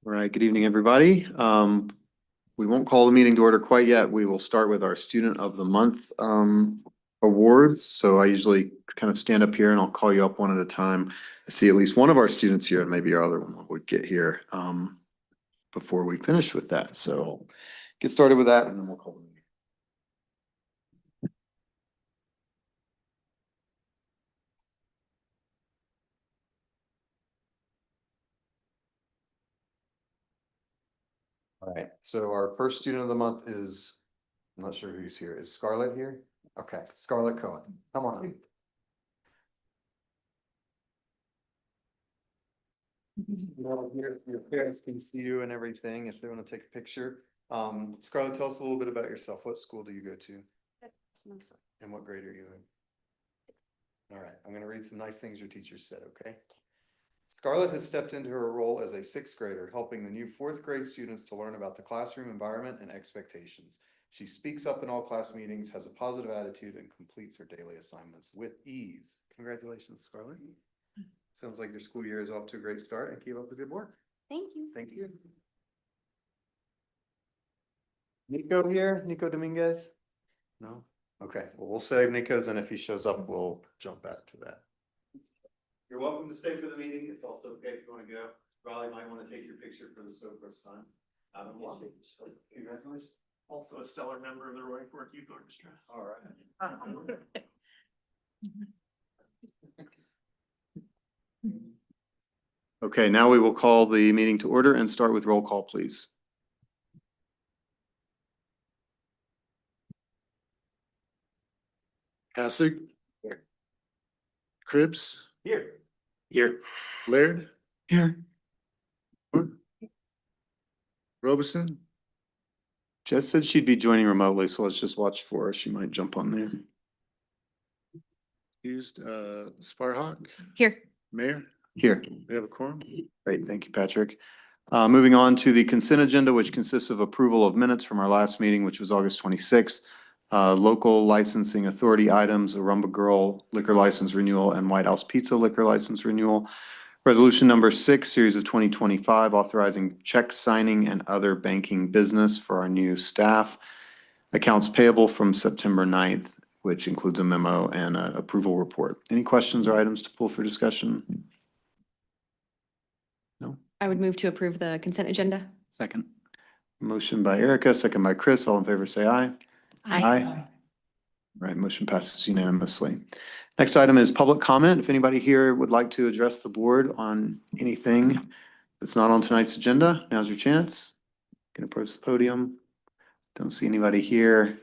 All right, good evening, everybody. We won't call the meeting to order quite yet. We will start with our Student of the Month awards. So I usually kind of stand up here and I'll call you up one at a time. I see at least one of our students here and maybe our other one would get here before we finish with that. So get started with that and then we'll call the meeting. All right, so our first Student of the Month is, I'm not sure who's here. Is Scarlett here? Okay, Scarlett Cohen, come on. Your parents can see you and everything if they want to take a picture. Scarlett, tell us a little bit about yourself. What school do you go to? And what grade are you in? All right, I'm going to read some nice things your teacher said, okay? Scarlett has stepped into her role as a sixth grader, helping the new fourth grade students to learn about the classroom environment and expectations. She speaks up in all class meetings, has a positive attitude, and completes her daily assignments with ease. Congratulations, Scarlett. Sounds like your school year is off to a great start and keep up the good work. Thank you. Thank you. Nico here? Nico Dominguez? No? Okay, well, we'll save Nico's and if he shows up, we'll jump back to that. You're welcome to stay for the meeting. It's also okay if you want to go. Riley might want to take your picture for the Soper Sun. Congratulations. Also a stellar member of the Roy Fork Youth Orchestra. All right. Okay, now we will call the meeting to order and start with roll call, please. Hassig. Here. Cribs. Here. Here. Laird. Here. Robeson. Jess said she'd be joining remotely, so let's just watch for her. She might jump on there. Used Sparhawk. Here. Mayor. Here. We have a quorum. Great, thank you, Patrick. Moving on to the consent agenda, which consists of approval of minutes from our last meeting, which was August 26th. Local licensing authority items, a Rumba Girl liquor license renewal and White House Pizza liquor license renewal. Resolution number 6, series of 2025, authorizing check signing and other banking business for our new staff. Accounts payable from September 9th, which includes a memo and an approval report. Any questions or items to pull for discussion? No? I would move to approve the consent agenda. Second. Motion by Erica, second by Chris. All in favor, say aye. Aye. Right, motion passes unanimously. Next item is public comment. If anybody here would like to address the board on anything that's not on tonight's agenda, now's your chance. Can approach the podium. Don't see anybody here.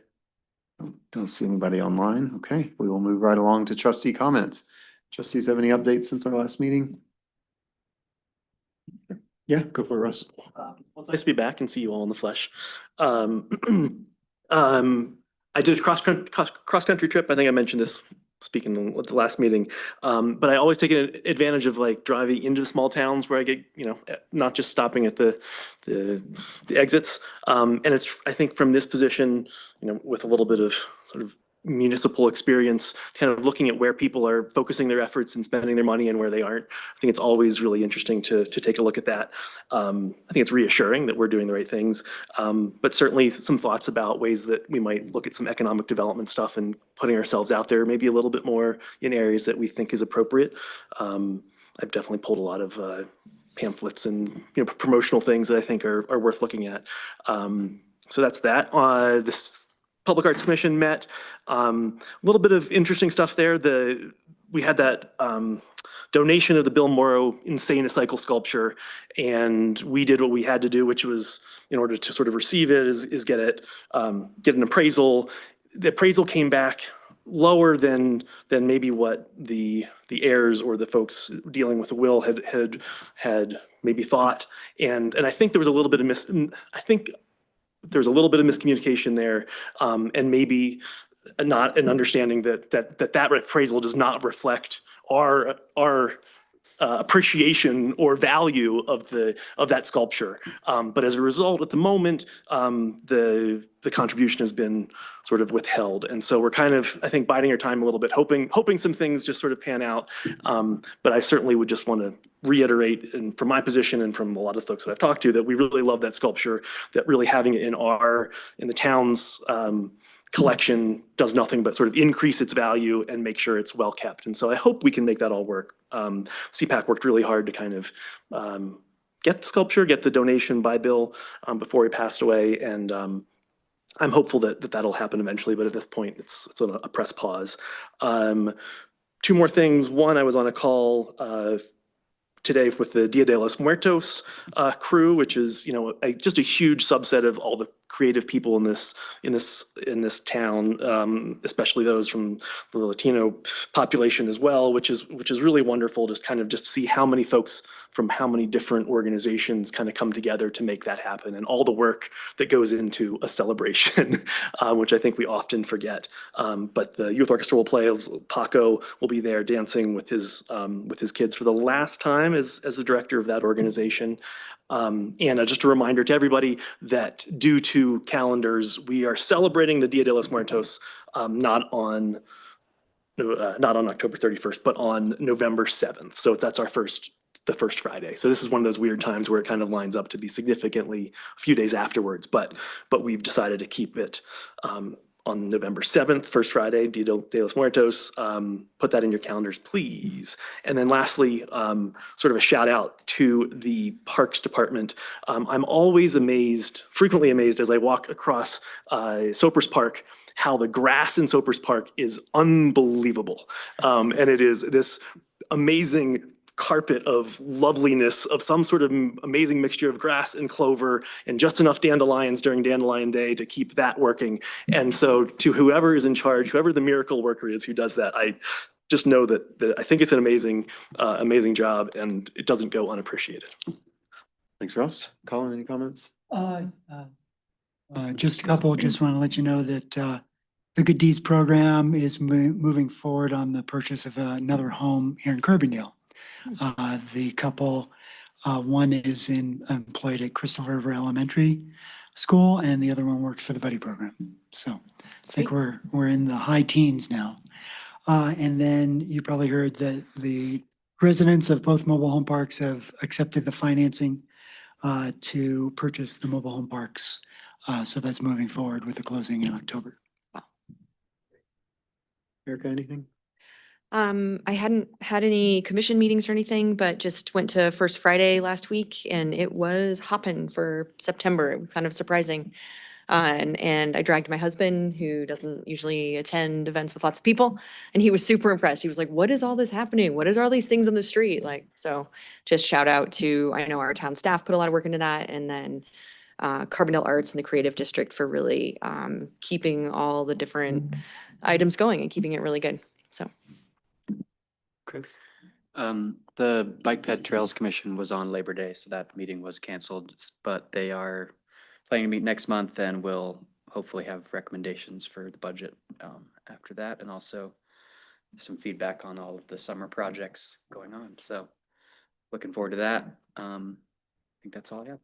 Don't see anybody online. Okay, we will move right along to trustee comments. Trustees have any updates since our last meeting? Yeah, go for it, Russ. Well, it's nice to be back and see you all in the flesh. I did a cross country trip. I think I mentioned this speaking at the last meeting. But I always take advantage of like driving into the small towns where I get, not just stopping at the exits. And it's, I think from this position, with a little bit of sort of municipal experience, kind of looking at where people are focusing their efforts and spending their money and where they aren't. I think it's always really interesting to take a look at that. I think it's reassuring that we're doing the right things, but certainly some thoughts about ways that we might look at some economic development stuff and putting ourselves out there maybe a little bit more in areas that we think is appropriate. I've definitely pulled a lot of pamphlets and promotional things that I think are worth looking at. So that's that. This Public Arts Commission met. A little bit of interesting stuff there. We had that donation of the Bill Morrow Insane Cycle sculpture. And we did what we had to do, which was, in order to sort of receive it, is get it, get an appraisal. The appraisal came back lower than maybe what the heirs or the folks dealing with the will had maybe thought. And I think there was a little bit of miscommunication there, and maybe not an understanding that appraisal does not reflect our appreciation or value of that sculpture. But as a result, at the moment, the contribution has been sort of withheld. And so we're kind of, I think, biding our time a little bit, hoping some things just sort of pan out. But I certainly would just want to reiterate, and from my position and from a lot of folks that I've talked to, that we really love that sculpture, that really having it in the town's collection does nothing but sort of increase its value and make sure it's well kept. And so I hope we can make that all work. CPAC worked really hard to kind of get the sculpture, get the donation by Bill before he passed away. And I'm hopeful that that'll happen eventually, but at this point it's on a press pause. Two more things. One, I was on a call today with the Dia de los Muertos crew, which is, just a huge subset of all the creative people in this town, especially those from the Latino population as well, which is really wonderful to kind of just see how many folks from how many different organizations kind of come together to make that happen, and all the work that goes into a celebration, which I think we often forget. But the youth orchestra will play. Paco will be there dancing with his kids for the last time as the director of that organization. And just a reminder to everybody that due to calendars, we are celebrating the Dia de los Muertos not on October 31st, but on November 7th. So that's the first Friday. So this is one of those weird times where it kind of lines up to be significantly a few days afterwards, but we've decided to keep it on November 7th, first Friday, Dia de los Muertos. Put that in your calendars, please. And then lastly, sort of a shout out to the Parks Department. I'm always frequently amazed as I walk across Soapers Park, how the grass in Soapers Park is unbelievable. And it is this amazing carpet of loveliness, of some sort of amazing mixture of grass and clover and just enough dandelions during Dandelion Day to keep that working. And so to whoever is in charge, whoever the miracle worker is who does that, I just know that I think it's an amazing job, and it doesn't go unappreciated. Thanks, Ross. Colin, any comments? Just a couple. Just want to let you know that the Good Deeds program is moving forward on the purchase of another home here in Carbondale. The couple, one is employed at Crystal River Elementary School, and the other one works for the Buddy program. So I think we're in the high teens now. And then you probably heard that the residents of both mobile home parks have accepted the financing to purchase the mobile home parks. So that's moving forward with the closing in October. Erica, anything? I hadn't had any commission meetings or anything, but just went to First Friday last week, and it was hopping for September. It was kind of surprising. And I dragged my husband, who doesn't usually attend events with lots of people, and he was super impressed. He was like, "What is all this happening? What is all these things on the street?" So just shout out to, I know our town staff put a lot of work into that, and then Carbondale Arts and the Creative District for really keeping all the different items going and keeping it really good. So. Chris? The Bike Ped Trails Commission was on Labor Day, so that meeting was canceled, but they are planning to meet next month, and will hopefully have recommendations for the budget after that, and also some feedback on all of the summer projects going on. So looking forward to that. I think that's all I have.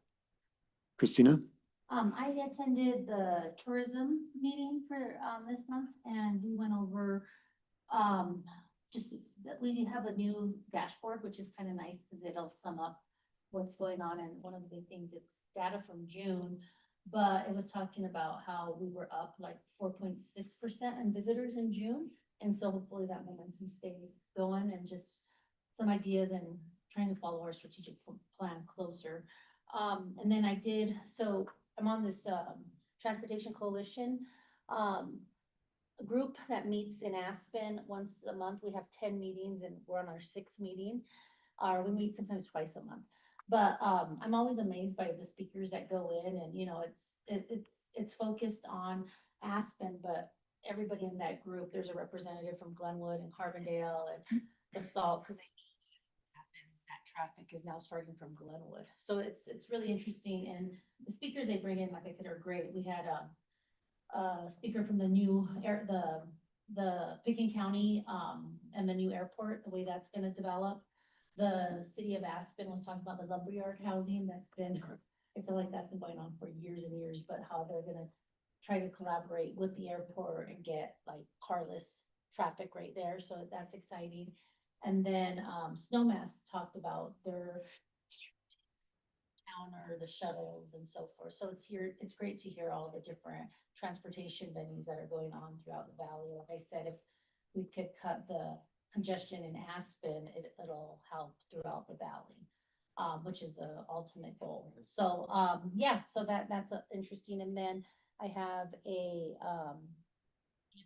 Christina? I attended the tourism meeting for this month, and we went over just that we have a new dashboard, which is kind of nice because it'll sum up what's going on. And one of the big things, it's data from June, but it was talking about how we were up like 4.6% in visitors in June. And so hopefully that momentum stays going, and just some ideas and trying to follow our strategic plan closer. And then I'm on this transportation coalition. group that meets in Aspen once a month. We have 10 meetings and we're on our 6th meeting. We meet sometimes twice a month. But I'm always amazed by the speakers that go in, and it's focused on Aspen, but everybody in that group, there's a representative from Glenwood and Carbondale and Basalt, because that traffic is now starting from Glenwood. So it's really interesting, and the speakers they bring in, like I said, are great. We had a speaker from the new the Pickens County and the new airport, the way that's going to develop. The city of Aspen was talking about the lumberyard housing that's been, I feel like that's been going on for years and years, but how they're gonna try to collaborate with the airport and get like carless traffic right there. So that's exciting. And then Snowmass talked about their counter, the shuttles and so forth. So it's great to hear all the different transportation venues that are going on throughout the valley. Like I said, if we could cut the congestion in Aspen, it'll help throughout the valley, which is the ultimate goal. So yeah, so that's interesting. And then I have a be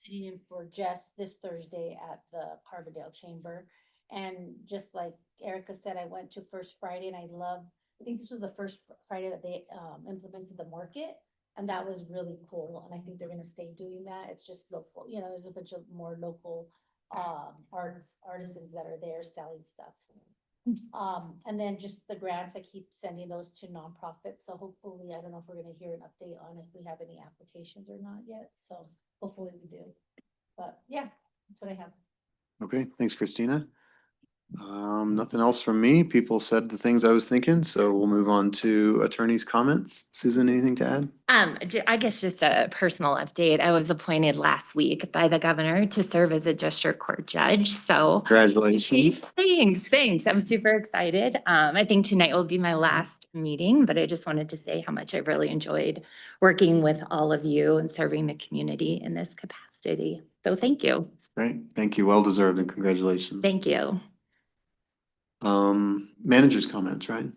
sitting in for Jess this Thursday at the Carbondale Chamber. And just like Erica said, I went to First Friday, and I think this was the first Friday that they implemented the market. And that was really cool. And I think they're going to stay doing that. It's just local, there's a bunch of more local artisans that are there selling stuff. And then just the grants, I keep sending those to nonprofits. So hopefully, I don't know if we're going to hear an update on if we have any applications or not yet. So hopefully we do. But yeah, that's what I have. Okay, thanks, Christina. Nothing else from me. People said the things I was thinking, so we'll move on to attorney's comments. Susan, anything to add? I guess just a personal update. I was appointed last week by the governor to serve as a district court judge, so. Congratulations. Thanks. I'm super excited. I think tonight will be my last meeting, but I just wanted to say how much I really enjoyed working with all of you and serving the community in this capacity. So thank you. Great, thank you. Well deserved, and congratulations. Thank you. Manager's comments, right?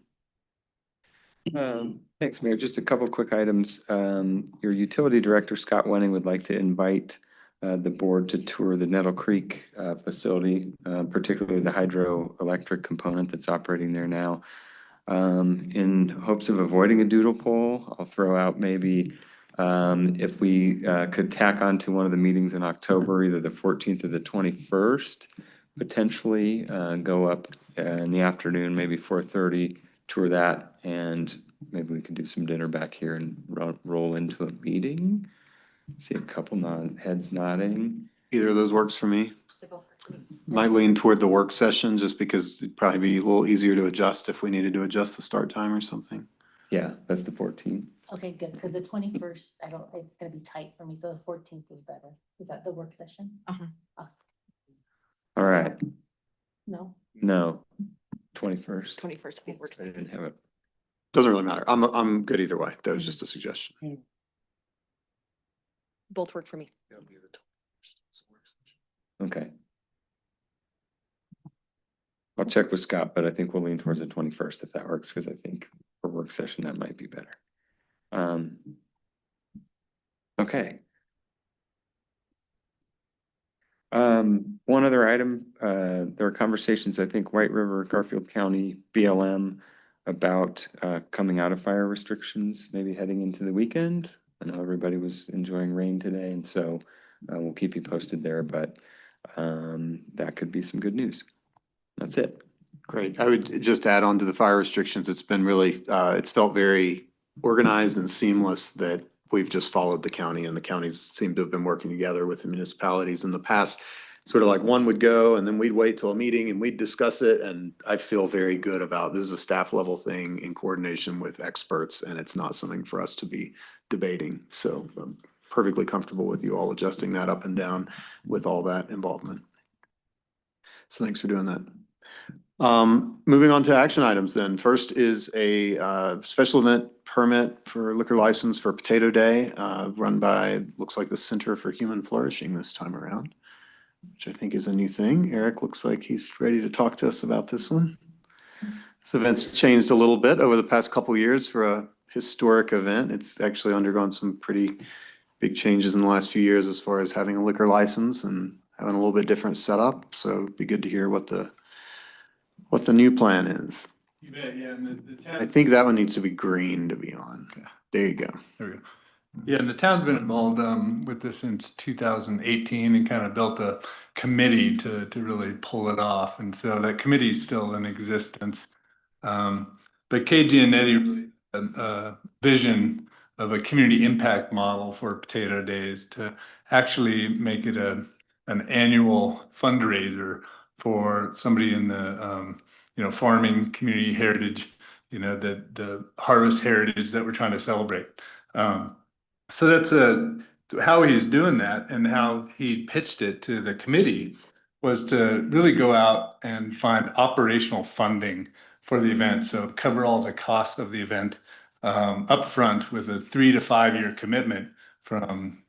Thanks, Mayor. Just a couple of quick items. Your utility director, Scott Wenning, would like to invite the board to tour the Nettle Creek facility, particularly the hydroelectric component that's operating there now. In hopes of avoiding a doodle poll, I'll throw out maybe if we could tack on to one of the meetings in October, either the 14th or the 21st, potentially go up in the afternoon, maybe 4:30, tour that, and maybe we could do some dinner back here and roll into a meeting. See a couple heads nodding. Either of those works for me. Might lean toward the work session just because it'd probably be a little easier to adjust if we needed to adjust the start time or something. Yeah, that's the 14th. Okay, good, because the 21st, it's gonna be tight for me, so the 14th is better. Is that the work session? All right. No? No, 21st. 21st works. I didn't have it. Doesn't really matter. I'm good either way. That was just a suggestion. Both work for me. Okay. I'll check with Scott, but I think we'll lean towards the 21st if that works, because I think for work session, that might be better. Okay. One other item, there are conversations, I think, White River, Garfield County, BLM, about coming out of fire restrictions, maybe heading into the weekend. I know everybody was enjoying rain today, and so we'll keep you posted there, but that could be some good news. That's it. Great. I would just add on to the fire restrictions. It's been really, it's felt very organized and seamless that we've just followed the county, and the counties seem to have been working together with the municipalities in the past. Sort of like one would go and then we'd wait till a meeting and we'd discuss it. And I feel very good about this is a staff level thing in coordination with experts, and it's not something for us to be debating. So I'm perfectly comfortable with you all adjusting that up and down with all that involvement. So thanks for doing that. Moving on to action items then. First is a special event permit for liquor license for Potato Day, run by, looks like the Center for Human Flourishing this time around, which I think is a new thing. Eric looks like he's ready to talk to us about this one. This event's changed a little bit over the past couple of years for a historic event. It's actually undergone some pretty big changes in the last few years as far as having a liquor license and having a little bit different setup. So it'd be good to hear what the new plan is. You bet, yeah, and I think that one needs to be green to be on. There you go. there we go. Yeah, and the town's been involved with this since 2018 and kind of built a committee to really pull it off. And so that committee is still in existence. But KG and Nettie really had a vision of a community impact model for Potato Days to actually make it an annual fundraiser for somebody in the farming community heritage, the harvest heritage that we're trying to celebrate. So that's how he's doing that, and how he pitched it to the committee was to really go out and find operational funding for the event. So cover all the costs of the event upfront with a 3 to 5 year commitment from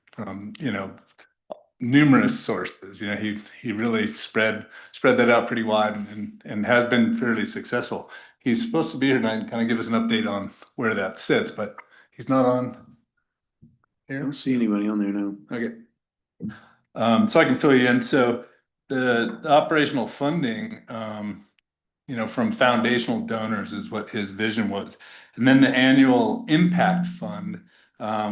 numerous sources. He really spread that out pretty wide and has been fairly successful. He's supposed to be here tonight and kind of give us an update on where that sits, but he's not on I here. don't see anybody on there now. Okay. So I can fill you in. So the operational funding, from foundational donors is what his vision was. And then the annual impact fund,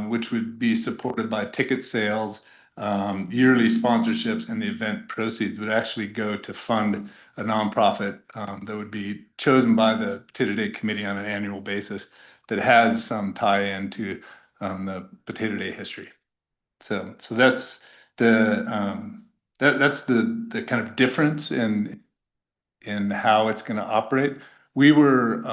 which would be supported by ticket sales, yearly sponsorships, and the event proceeds would actually go to fund a nonprofit that would be chosen by the Potato Day Committee on an annual basis that has some tie-in to the Potato Day history. So that's that's the kind of difference in how it's going to operate. We were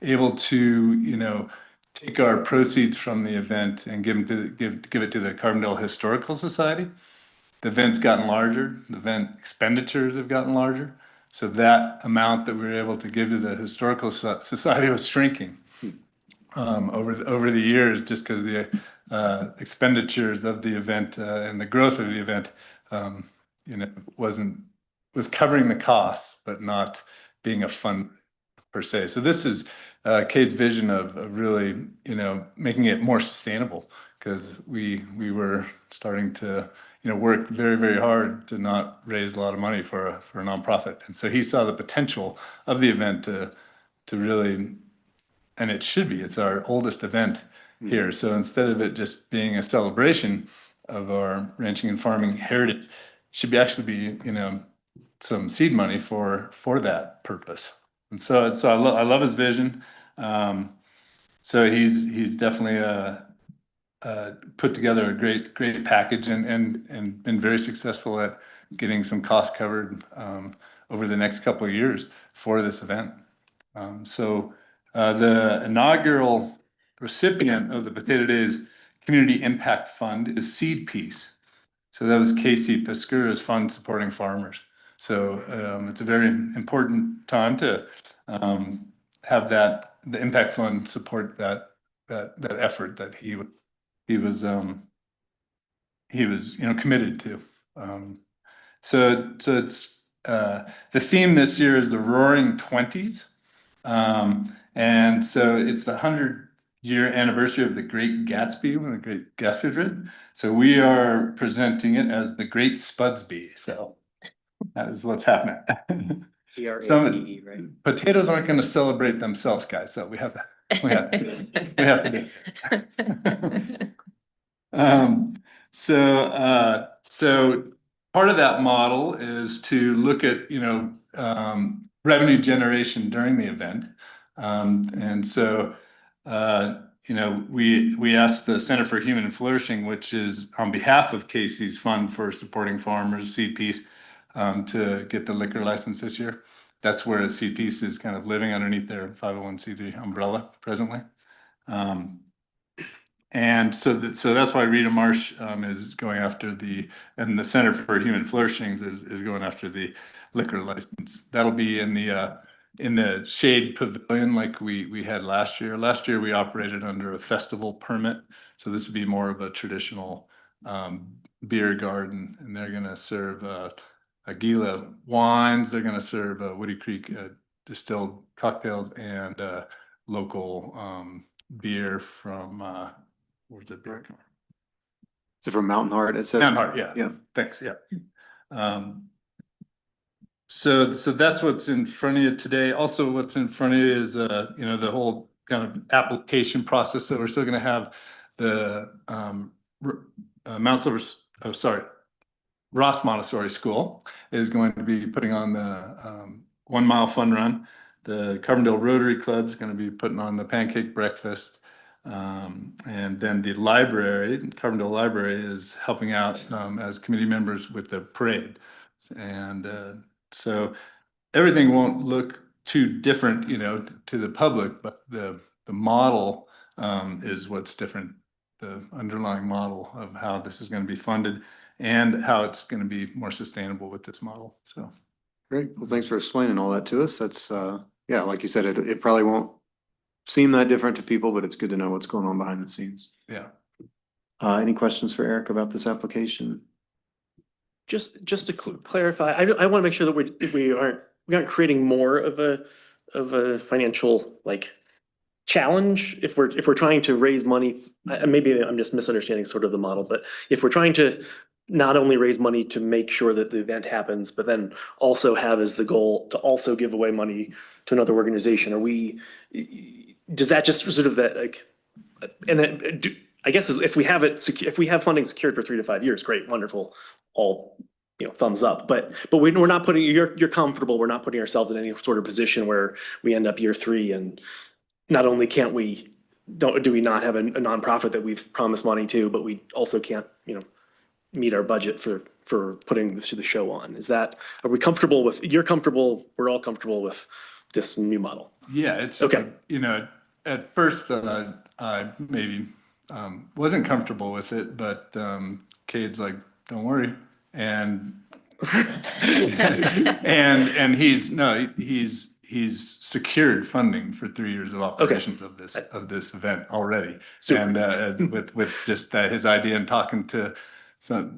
able to take our proceeds from the event and give it to the Carbondale Historical Society. The event's gotten larger. The event expenditures have gotten larger. So that amount that we were able to give to the Historical Society was shrinking over the years, just because the expenditures of the event and the growth of the event, was covering the costs, but not being a fund per se. So this is Kate's vision of really, making it more sustainable, because we were starting to, work very, very hard to not raise a lot of money for a nonprofit. And so he saw the potential of the event to really, and it should be, it's our oldest event here. So instead of it just being a celebration of our ranching and farming heritage, it should actually be, some seed money for that purpose. And so I love his vision. So he's definitely put together a great package and been very successful at getting some costs covered over the next couple of years for this event. So the inaugural recipient of the Potato Days Community Impact Fund is Seed Piece. So that was Casey Pescura's fund supporting farmers. So it's a very important time to have the impact fund support that effort that he was committed to. So it's the theme this year is the Roaring 20s, and so it's the 100-year anniversary of the Great Gatsby, when the Great Gatsby was written. So we are presenting it as the Great Spudsby. So that is what's happening. GRAPE, right? Potatoes aren't going to celebrate themselves, guys. So we have to do it. So part of that model is to look at revenue generation during the event, and so we asked the Center for Human Flourishing, which is on behalf of Casey's fund for supporting farmers, Seed Piece, to get the liquor license this year. That's where Seed Piece is kind of living underneath their 501c3 umbrella presently. And so that's why Rita Marsh is going after and the Center for Human Flourishing is going after the liquor license. That'll be in the shade pavilion like we had last year. Last year we operated under a festival permit, so this would be more of a traditional beer garden, and they're going to serve Aguila wines. They're going to serve Woody Creek distilled cocktails and local beer from where's the beer? Is it from Mountain Heart? It says. Mountain Heart, yeah. Yeah. Thanks, yeah. So that's what's in front of you today. Also, what's in front of you is, you know, the whole kind of application process. So we're still gonna have the, Mount Silver, oh, sorry, Ross Montessori School is going to be putting on the, 1 mile fun run. The Carbondale Rotary Club is gonna be putting on the pancake breakfast. And then the library, Carbondale Library, is helping out, as committee members with the parade. And, so everything won't look too different, you know, to the public, but the model is what's different. The underlying model of how this is going to be funded and how it's going to be more sustainable with this model. So Great. Well, thanks for explaining all that to us. That's, yeah, like you said, it probably won't seem that different to people, but it's good to know what's going on behind the scenes. yeah. Any questions for Eric about this application? Just to clarify, I want to make sure that we aren't creating more of a financial like challenge if we're trying to raise money. Maybe I'm just misunderstanding sort of the model, but if we're trying to not only raise money to make sure that the event happens, but then also have as the goal to also give away money to another organization, does that just sort of that like, and then I guess if we have if we have funding secured for 3 to 5 years, great, wonderful, all, you know, thumbs up. But we're not putting, you're comfortable, we're not putting ourselves in any sort of position where we end up year 3 and not only can't we, do we not have a nonprofit that we've promised money to, but we also can't, you know, meet our budget for putting the show on. Are we comfortable with, you're comfortable, we're all comfortable with this new model? Yeah, it's Okay. You know, at first I maybe wasn't comfortable with it, but Cade's like, don't worry, and and he's secured funding for 3 years of operations of this event already. Super. And with just his idea and talking to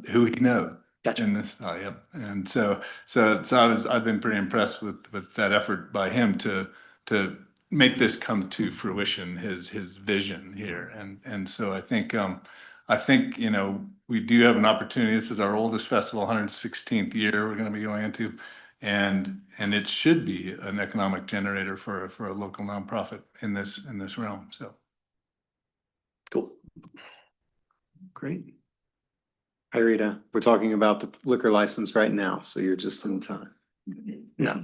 who he knows. Gotcha. In this, yeah. And so I've been pretty impressed with that effort by him to make this come to fruition, his vision here. And so I think, you know, we do have an opportunity. This is our oldest festival, 116th year we're going to be going into. And it should be an economic generator for a local nonprofit in this realm. So Cool. Great. Hi, Rita. We're talking about the liquor license right now, so you're just in time. Yeah.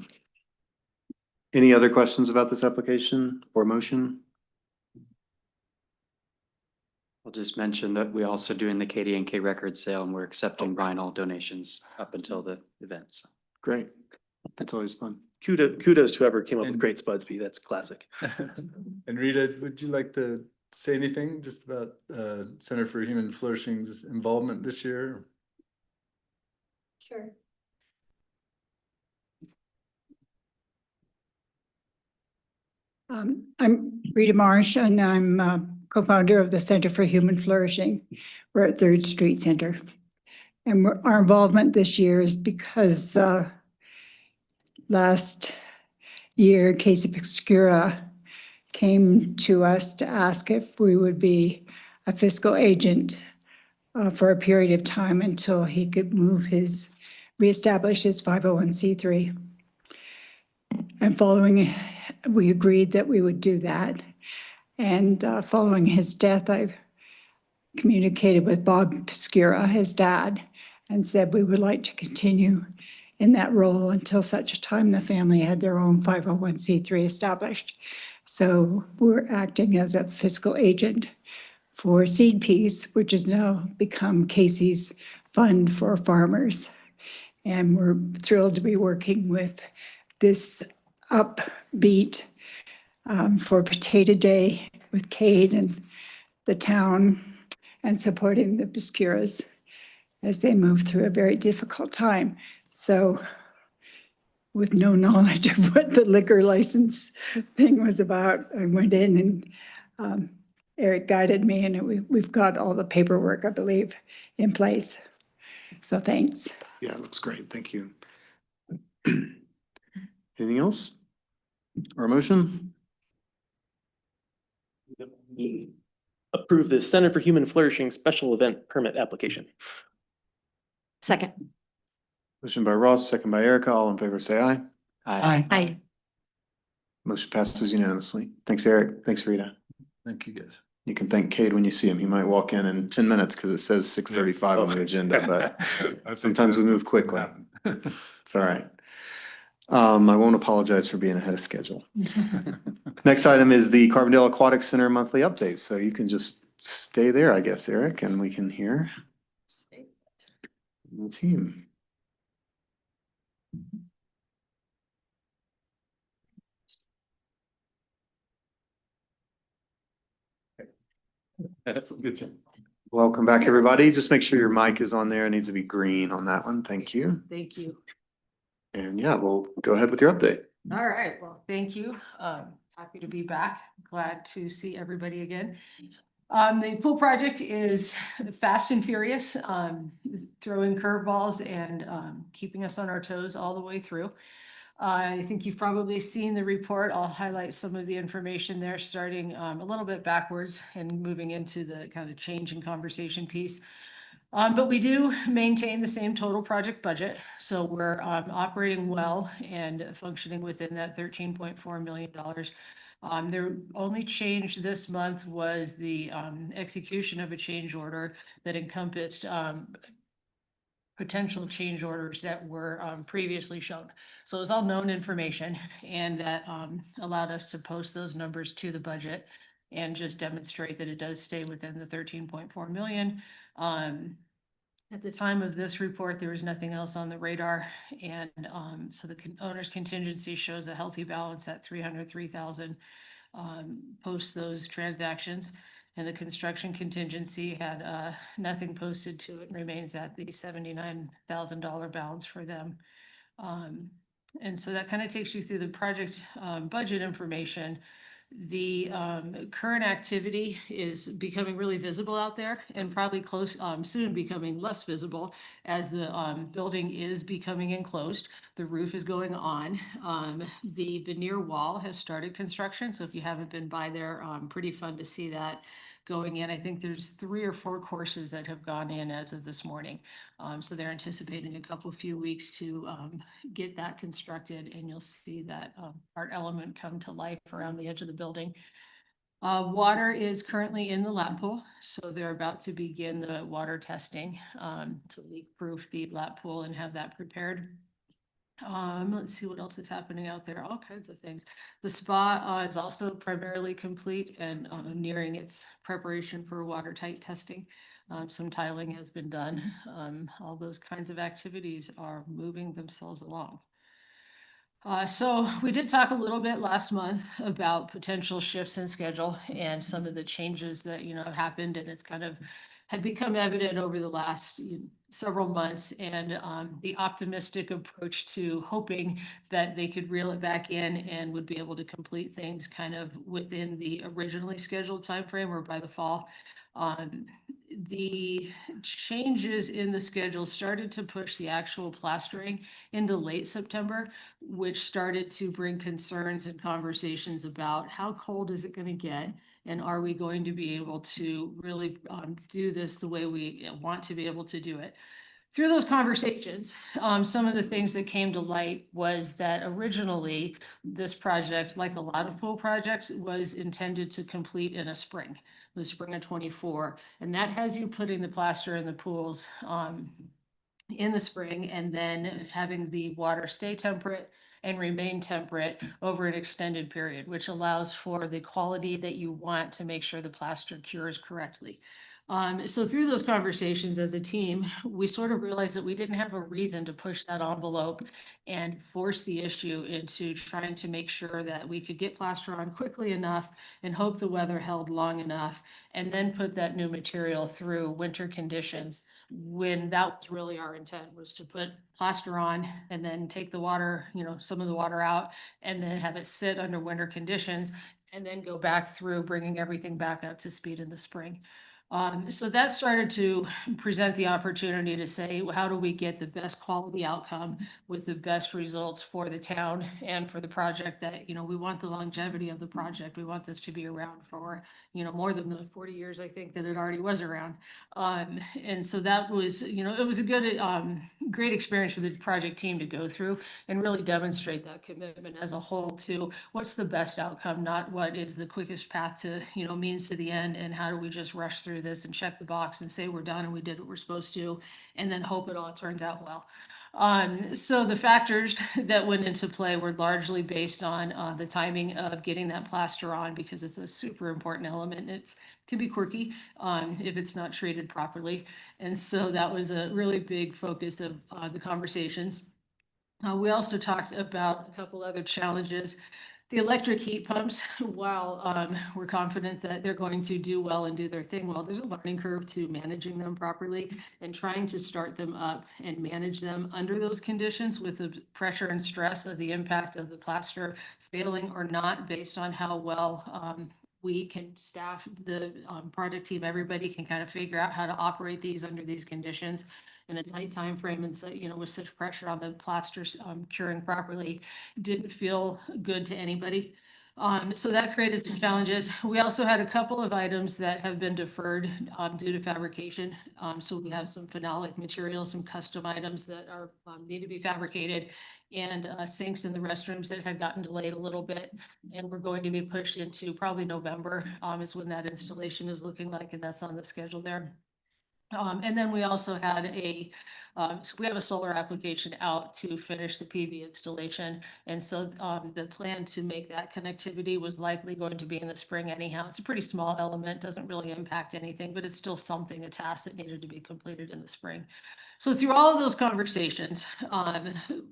Any other questions about this application or motion? I'll just mention that we're also doing the KD&K record sale and we're accepting vinyl donations up until the event. So. Great. That's always fun. Kudos to whoever came up with Great Spudsby. That's classic. And Rita, would you like to say anything just about Center for Human Flourishing's involvement this year? Sure. I'm Rita Marsh, and I'm co-founder of the Center for Human Flourishing. We're at 3rd Street Center. And our involvement this year is because last year, Casey Obscura came to us to ask if we would be a fiscal agent for a period of time until he could reestablish his 501c3. And we agreed that we would do that. And following his death, I've communicated with Bob Obscura, his dad, and said we would like to continue in that role until such a time the family had their own 501c3 established. So we're acting as a fiscal agent for Seed Peace, which has now become Casey's fund for farmers. And we're thrilled to be working with this upbeat for Potato Day with Cade and the town, and supporting the Obscuras as they move through a very difficult time. So with no knowledge of what the liquor license thing was about, I went in and Eric guided me, and we've got all the paperwork, I believe, in place. So thanks. Yeah, it looks great. Thank you. Anything else? Or a motion? approve the Center for Human Flourishing special event permit application. Second. Motion by Ross, second by Erica. All in favor, say aye. Aye. Aye. Motion passes unanimously. Thanks, Eric. Thanks, Rita. Thank you, guys. You can thank Cade when you see him. He might walk in 10 minutes because it says 6:35 on the agenda, but sometimes we move quickly. It's all right. I won't apologize for being ahead of schedule. Next item is the Carbondale Aquatics Center monthly update. So you can just stay there, I guess, Eric, and we can hear the team. Welcome back, everybody. Just make sure your mic is on there. It needs to be green on that one. Thank you. Thank you. And yeah, we'll go ahead with your update. All right, well, thank you. Happy to be back. Glad to see everybody again. The pool project is fast and furious, throwing curveballs and keeping us on our toes all the way through. I think you've probably seen the report. I'll highlight some of the information there, starting a little bit backwards and moving into the kind of change in conversation piece. But we do maintain the same total project budget. So we're operating well and functioning within that $13.4 million. The only change this month was the execution of a change order that encompassed potential change orders that were previously shown. So it was all known information, and that allowed us to post those numbers to the budget and just demonstrate that it does stay within the 13.4 million. At the time of this report, there was nothing else on the radar, and so the owner's contingency shows a healthy balance at 303,000 post those transactions. And the construction contingency had nothing posted to it, remains at the $79,000 balance for them. And so that kind of takes you through the project budget information. The current activity is becoming really visible out there, and probably soon becoming less visible as the building is becoming enclosed. The roof is going on. The veneer wall has started construction. So if you haven't been by there, pretty fun to see that going in. I think there's 3 or 4 courses that have gone in as of this morning. So they're anticipating a few weeks to get that constructed, and you'll see that art element come to life around the edge of the building. Water is currently in the lap pool, so they're about to begin the water testing to leak-proof the lap pool and have that prepared. Let's see what else is happening out there. All kinds of things. The spa is also primarily complete and nearing its preparation for watertight testing. Some tiling has been done. All those kinds of activities are moving themselves along. So we did talk a little bit last month about potential shifts in schedule and some of the changes that, have happened, and it's kind of had become evident over the last several months, and the optimistic approach to hoping that they could reel it back in and would be able to complete things kind of within the originally scheduled timeframe or by the fall. The changes in the schedule started to push the actual plastering into late September, which started to bring concerns and conversations about how cold is it going to get, and are we going to be able to really do this the way we want to be able to do it. Through those conversations, some of the things that came to light was that originally this project, like a lot of pool projects, was intended to complete in the spring of 24. And that has you putting the plaster in the pools in the spring, and then having the water stay temperate and remain temperate over an extended period, which allows for the quality that you want to make sure the plaster cures correctly. So through those conversations as a team, we sort of realized that we didn't have a reason to push that envelope and force the issue into trying to make sure that we could get plaster on quickly enough and hope the weather held long enough, and then put that new material through winter conditions, when that was really our intent, was to put plaster on and then take the water, some of the water out, and then have it sit under winter conditions, and then go back through bringing everything back up to speed in the spring. So that started to present the opportunity to say, well, how do we get the best quality outcome with the best results for the town and for the project that, we want the longevity of the project. We want this to be around for, more than the 40 years, I think, that it already was around. And so that was, it was a good, great experience for the project team to go through and really demonstrate that commitment as a whole to what's the best outcome, not what is the quickest path to, means to the end, and how do we just rush through this and check the box and say we're done and we did what we're supposed to, and then hope it all turns out well. So the factors that went into play were largely based on the timing of getting that plaster on, because it's a super important element. It can be quirky if it's not treated properly. And so that was a really big focus of the conversations. We also talked about a couple other challenges. The electric heat pumps, while we're confident that they're going to do well and do their thing well, there's a learning curve to managing them properly and trying to start them up and manage them under those conditions with the pressure and stress of the impact of the plaster failing or not, based on how well we can staff the project team. Everybody can kind of figure out how to operate these under these conditions in a tight time frame, and so, with such pressure on the plasters curing properly, didn't feel good to anybody. So that created some challenges. We also had a couple of items that have been deferred due to fabrication. So we have some phenolic materials, some custom items that are need to be fabricated, and sinks in the restrooms that had gotten delayed a little bit, and we're going to be pushed into probably November is when that installation is looking like, and that's on the schedule there. And then we also had so we have a solar application out to finish the PV installation. And so the plan to make that connectivity was likely going to be in the spring anyhow. It's a pretty small element, doesn't really impact anything, but it's still something, a task that needed to be completed in the spring. So through all of those conversations,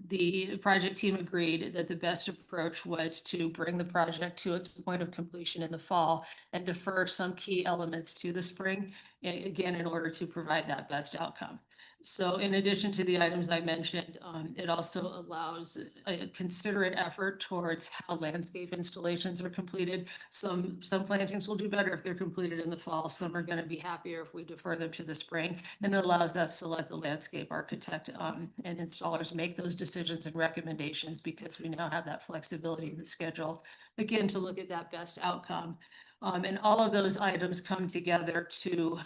the project team agreed that the best approach was to bring the project to its point of completion in the fall and defer some key elements to the spring, again, in order to provide that best outcome. So in addition to the items I mentioned, it also allows a considerate effort towards how landscape installations are completed. Some plantings will do better if they're completed in the fall. Some are going to be happier if we defer them to the spring. And it allows us to let the landscape architect and installers make those decisions and recommendations, because we now have that flexibility in the schedule, again, to look at that best outcome. And all of those items come together to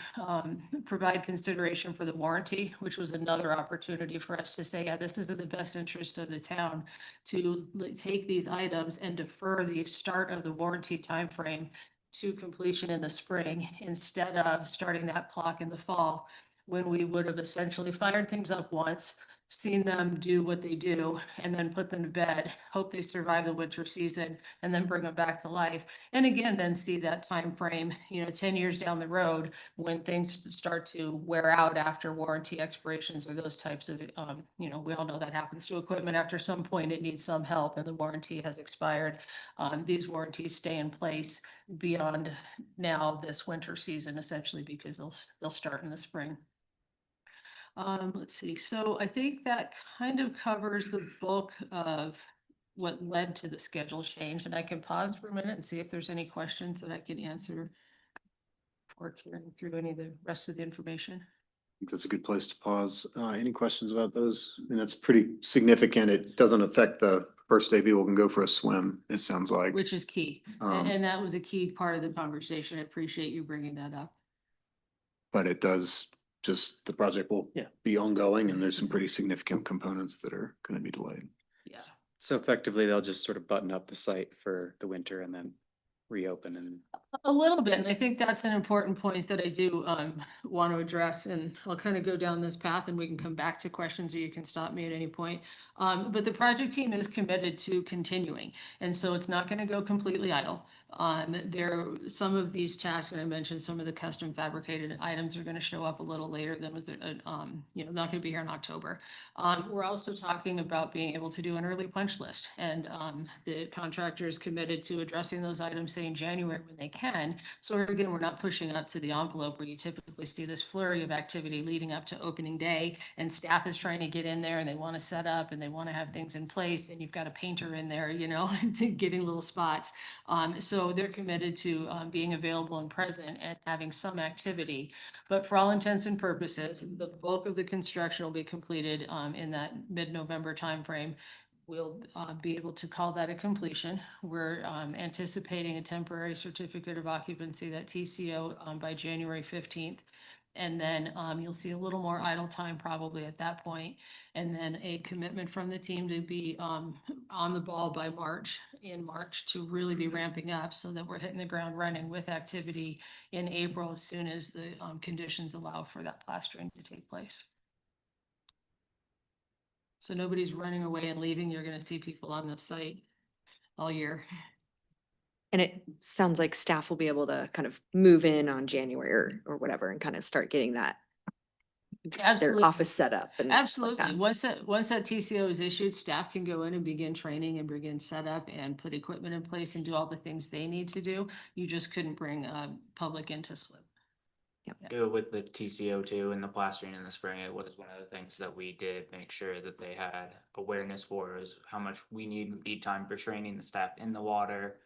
provide consideration for the warranty, which was another opportunity for us to say, yeah, this is in the best interest of the town to take these items and defer the start of the warranty timeframe to completion in the spring, instead of starting that clock in the fall, when we would have essentially fired things up once, seen them do what they do, and then put them to bed, hope they survive the winter season, and then bring them back to life. And again, then see that time frame, 10 years down the road, when things start to wear out after warranty expirations or those types of, we all know that happens to equipment. After some point, it needs some help and the warranty has expired. These warranties stay in place beyond now this winter season, essentially, because they'll start in the spring. Let's see. So I think that kind of covers the bulk of what led to the schedule change, and I can pause for a minute and see if there's any questions that I can answer before carrying through any of the rest of the information. I think that's a good place to pause. Any questions about those? I mean, that's pretty significant. It doesn't affect the first day people can go for a swim, it sounds like. Which is key. And that was a key part of the conversation. I appreciate you bringing that up. But it does, just the project will be ongoing, and there's some pretty significant components that are going to be delayed. Yeah. So effectively, they'll just sort of button up the site for the winter and then reopen and. A little bit, and I think that's an important point that I do want to address, and I'll kind of go down this path and we can come back to questions, or you can stop me at any point. But the project team is committed to continuing, and so it's not going to go completely idle. Some of these tasks, and I mentioned some of the custom fabricated items are going to show up a little later than was not going to be here in October. We're also talking about being able to do an early punch list, and the contractor is committed to addressing those items, say in January when they can. So again, we're not pushing up to the envelope where you typically see this flurry of activity leading up to opening day, and staff is trying to get in there and they want to set up and they want to have things in place, and you've got a painter in there, getting little spots. So So they're committed to being available and present and having some activity. But for all intents and purposes, the bulk of the construction will be completed in that mid-November timeframe. We'll be able to call that a completion. We're anticipating a temporary certificate of occupancy, that TCO, by January 15th. And then you'll see a little more idle time probably at that point. And then a commitment from the team to be on the ball by in March to really be ramping up so that we're hitting the ground running with activity in April as soon as the conditions allow for that plastering to take place. So nobody's running away and leaving. You're gonna see people on the site all year. And it sounds like staff will be able to kind of move in on January or whatever and kind of start getting that, their Absolutely. office set up and. like Absolutely. that. Once that TCO is issued, staff can go in and begin training and begin setup and put equipment in place and do all the things they need to do. You just couldn't bring public into SLIP. With the TCO too and the plastering in the spring, it was one of the things that we did make sure that they had awareness for, is how much we need time for training the staff in the water.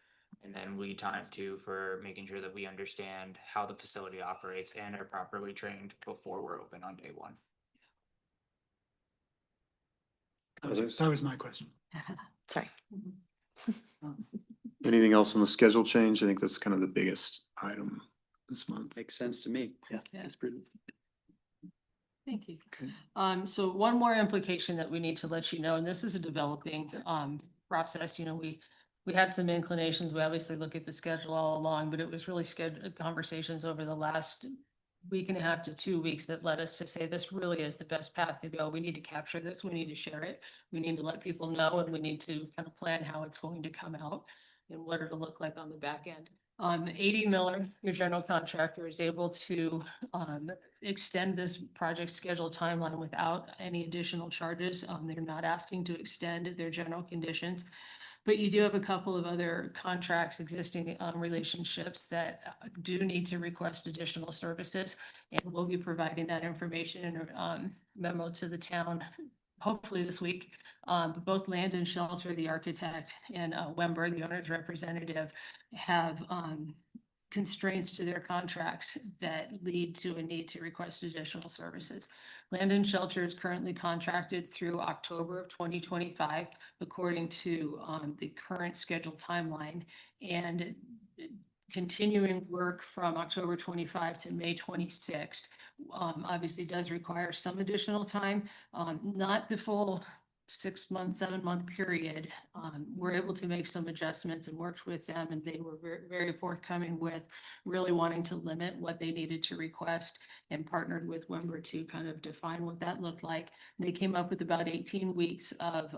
And then we time too for making sure that we understand how the facility operates and are properly trained before we're open on day one. That was my question. Sorry. Anything else on the schedule change? I think that's kind of the biggest item this month. Makes sense to me. Yeah, Yeah. that's pretty. Thank you. Okay. So one more implication that we need to let you know, and this is a developing process, you know, we had some inclinations. We obviously look at the schedule all along, but it was really scheduled conversations over the last week and a half to 2 weeks that led us to say this really is the best path to go. We need to capture this. We need to share it. We need to let people know, and we need to kind of plan how it's going to come out and what it'll look like on the back end. A.D. Miller, your general contractor, is able to extend this project schedule timeline without any additional charges. They're not asking to extend their general conditions. But you do have a couple of other contracts, existing relationships that do need to request additional services. And we'll be providing that information in a memo to the town, hopefully this week. But both Land and Shelter, the architect, and Wember, the owner's representative, have constraints to their contracts that lead to a need to request additional services. Land and Shelter is currently contracted through October of 2025, according to the current scheduled timeline, and continuing work from October 25 to May 26th obviously does require some additional time, not the full 6 month, 7 month period. We're able to make some adjustments and worked with them, and they were very, very forthcoming with really wanting to limit what they needed to request, and partnered with Wember to kind of define what that looked like. They came up with about 18 weeks of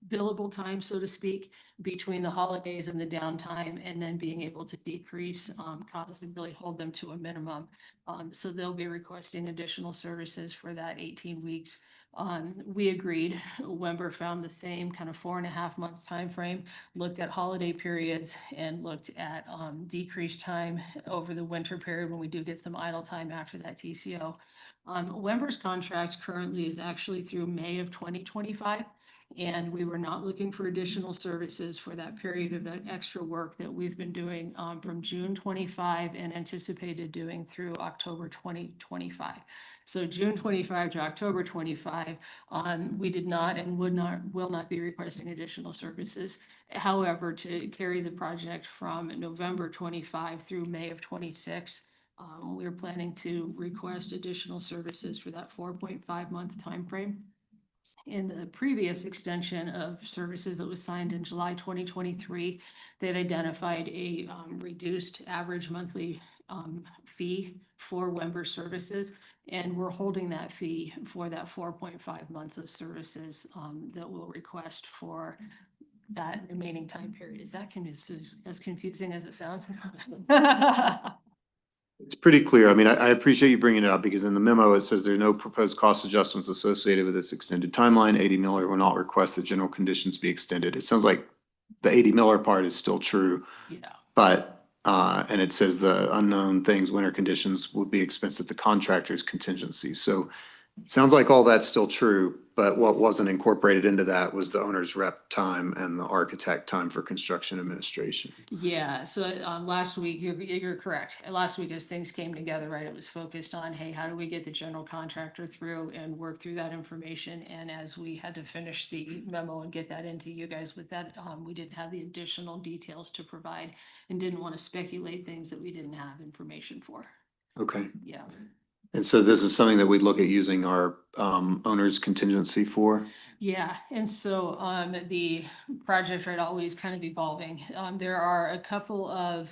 billable time, so to speak, between the holidays and the downtime, and then being able to decrease costs and really hold them to a minimum. So they'll be requesting additional services for that 18 weeks. We agreed. Wember found the same kind of 4.5 months time frame, looked at holiday periods, and looked at decreased time over the winter period when we do get some idle time after that TCO. Wember's contract currently is actually through May of 2025. And we were not looking for additional services for that period of that extra work that we've been doing from June 25 and anticipated doing through October 2025. So June 25 to October 25, we did not and will not be requesting additional services. However, to carry the project from November 25 through May of 26, we're planning to request additional services for that 4.5 month timeframe. In the previous extension of services that was signed in July 2023, they'd identified a reduced average monthly fee for Wember services, and we're holding that fee for that 4.5 months of services that we'll request for that remaining time period. Is that as confusing as it sounds? It's pretty clear. I mean, I appreciate you bringing it up, because in the memo, it says there are no proposed cost adjustments associated with this extended timeline. A.D. Miller will not request that general conditions be extended. It sounds like the A.D. Miller part is still true. Yeah. But, and it says the unknown things, winter conditions, will be expensed at the contractor's contingency. So Sounds like all that's still true, but what wasn't incorporated into that was the owner's rep time and the architect time for construction administration. Yeah, so last week, you're correct. Last week, as things came together, right, it was focused on, hey, how do we get the general contractor through and work through that information? And as we had to finish the memo and get that into you guys with that, we didn't have the additional details to provide and didn't want to speculate things that we didn't have information for. Okay. Yeah. And so this is something that we'd look at using our owner's contingency for? Yeah, and so the project, right, always kind of evolving. There are a couple of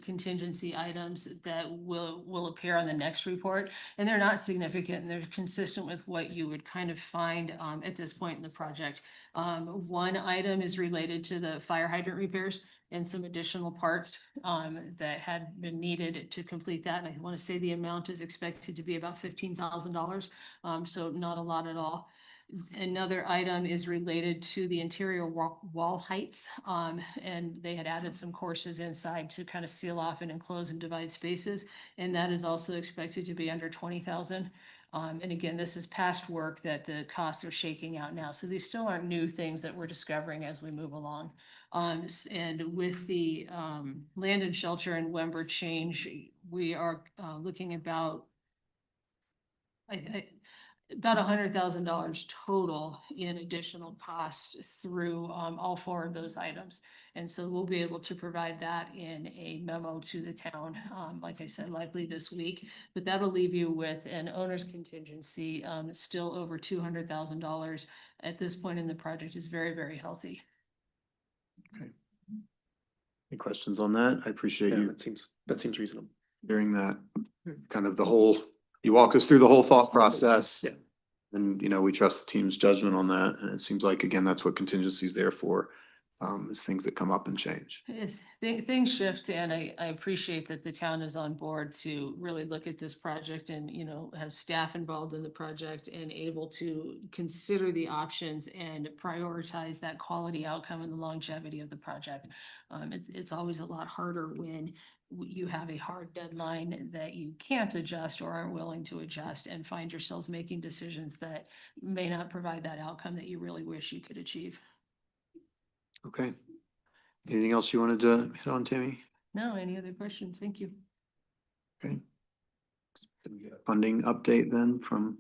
contingency items that will appear on the next report, and they're not significant, and they're consistent with what you would kind of find at this point in the project. One item is related to the fire hydrant repairs and some additional parts that had been needed to complete that. And I want to say the amount is expected to be about $15,000, so not a lot at all. Another item is related to the interior wall heights, and they had added some courses inside to kind of seal off and enclose and divide spaces, and that is also expected to be under 20,000. And again, this is past work that the costs are shaking out now, so these still aren't new things that we're discovering as we move along. And with the land and shelter and Wember change, we are looking about about $100,000 total in additional costs through all four of those items. And so we'll be able to provide that in a memo to the town, like I said, likely this week. But that'll leave you with an owner's contingency still over $200,000 at this point in the project is very, very healthy. Okay. Any questions on that? I appreciate Yeah, you that seems reasonable. hearing that, kind of the whole, you walk us through the whole thought process. Yeah. And, we trust the team's judgment on that. And it seems like, again, that's what contingency is there for, is things that come up and change. Things shift, and I appreciate that the town is on board to really look at this project and, has staff involved in the project and able to consider the options and prioritize that quality outcome and the longevity of the project. It's always a lot harder when you have a hard deadline that you can't adjust or aren't willing to adjust and find yourselves making decisions that may not provide that outcome that you really wish you could achieve. Okay. Anything else you wanted to hit on, Tammy? No, any other questions? Thank you. Okay. Funding update then from,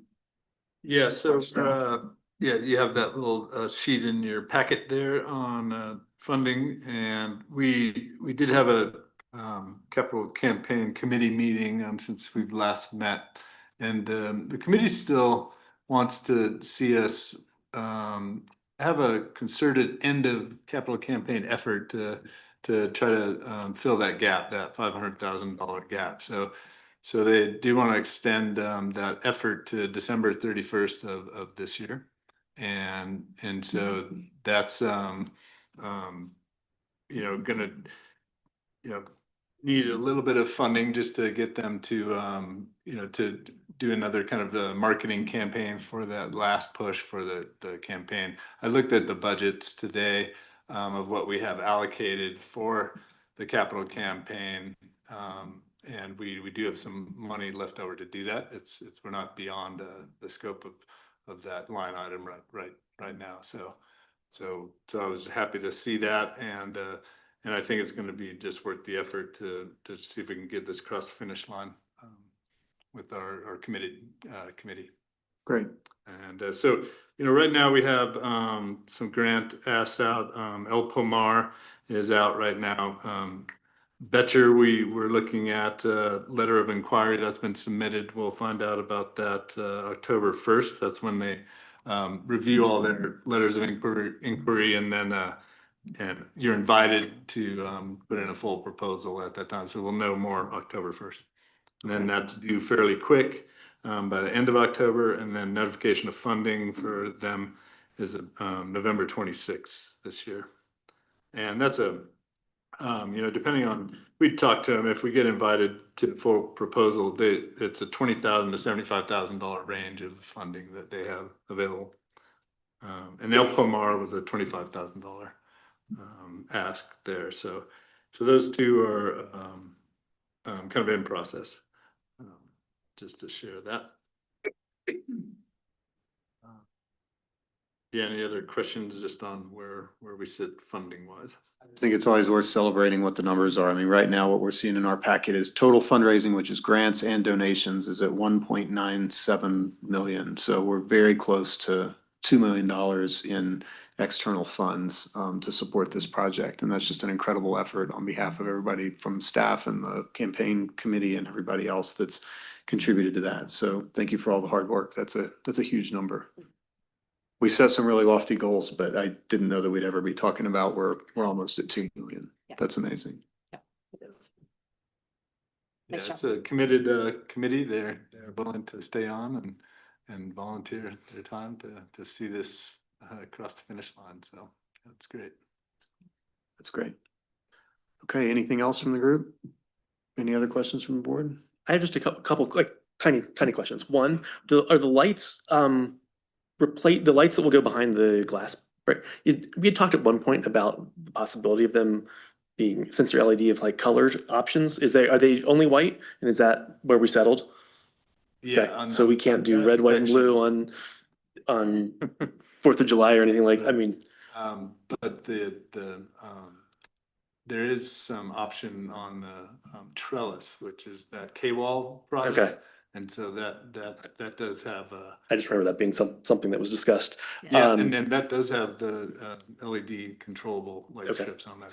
Yeah, so, staff. yeah, you have that little sheet in your packet there on funding, and we did have a capital campaign committee meeting since we've last met. And the committee still wants to see us have a concerted end of capital campaign effort to try to fill that gap, that $500,000 gap. So they do want to extend that effort to December 31st of this year. And so that's gonna need a little bit of funding just to get them to to do another kind of marketing campaign for that last push for the campaign. I looked at the budgets today of what we have allocated for the capital campaign. And we do have some money left over to do that. We're not beyond the scope of that line item right now. So I was happy to see that, and I think it's going to be just worth the effort to see if we can get this across the finish line with our committee. Great. And so right now we have some grant asks out. El Pomar is out right now. Betcher, we're looking at a letter of inquiry that's been submitted. We'll find out about that October 1st. That's when they review all their letters of inquiry, and then and you're invited to put in a full proposal at that time. So we'll know more October 1st. And then that's due fairly quick by the end of October, and then notification of funding for them is November 26th this year. And that's depending on, we talk to them, if we get invited to full proposal, it's a $20,000 to $75,000 range of funding that they have available. And El Pomar was a $25,000 ask there. So those two are kind of in process. Just to share that. Yeah, any other questions just on where we sit funding wise? I think it's always worth celebrating what the numbers are. I mean, right now, what we're seeing in our packet is total fundraising, which is grants and donations, is at 1.97 million. So we're very close to $2 million in external funds to support this project. And that's just an incredible effort on behalf of everybody from staff and the campaign committee and everybody else that's contributed to that. So thank you for all the hard work. That's a huge number. We set some really lofty goals, but I didn't know that we'd ever be talking about we're almost at 2 million. Yeah. That's amazing. Yeah, it is. Yeah, Nice it's a committed committee. They're willing to stay on and volunteer their time to see this across the finish line. So that's great. That's great. Okay, anything else from the group? Any other questions from the board? I have just a couple like tiny questions. One, are the lights replace the lights that will go behind the glass? Right. We had talked at one point about the possibility of them being, since they're LED, of like colored options. Are they only white? And is that where we settled? Yeah. Okay, so we can't do red, white, and blue on 4th of July or anything like. I mean, but there is some option on the trellis, which is that K-wall product. okay. And so that does have I just remember that being something that was discussed. yeah, and then that does have the LED controllable light Okay. strips on that.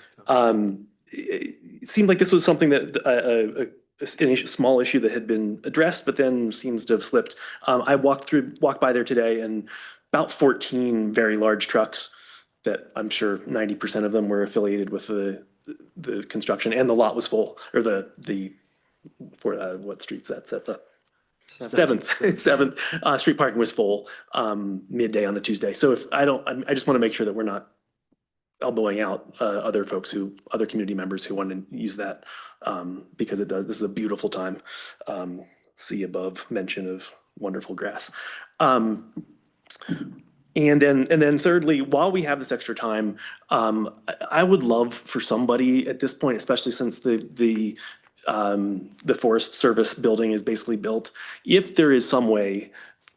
It seemed like this was something that a small issue that had been addressed, but then seems to have slipped. I walked by there today, and about 14 very large trucks that I'm sure 90% of them were affiliated with the construction, and the lot was full, or for what street's that? Seventh street parking was full midday on a Tuesday. So I just want to make sure that we're not elbowing out other community members who want to use that because this is a beautiful time. See above mention of wonderful grass. And then thirdly, while we have this extra time, I would love for somebody at this point, especially since the Forest Service building is basically built, if there is some way,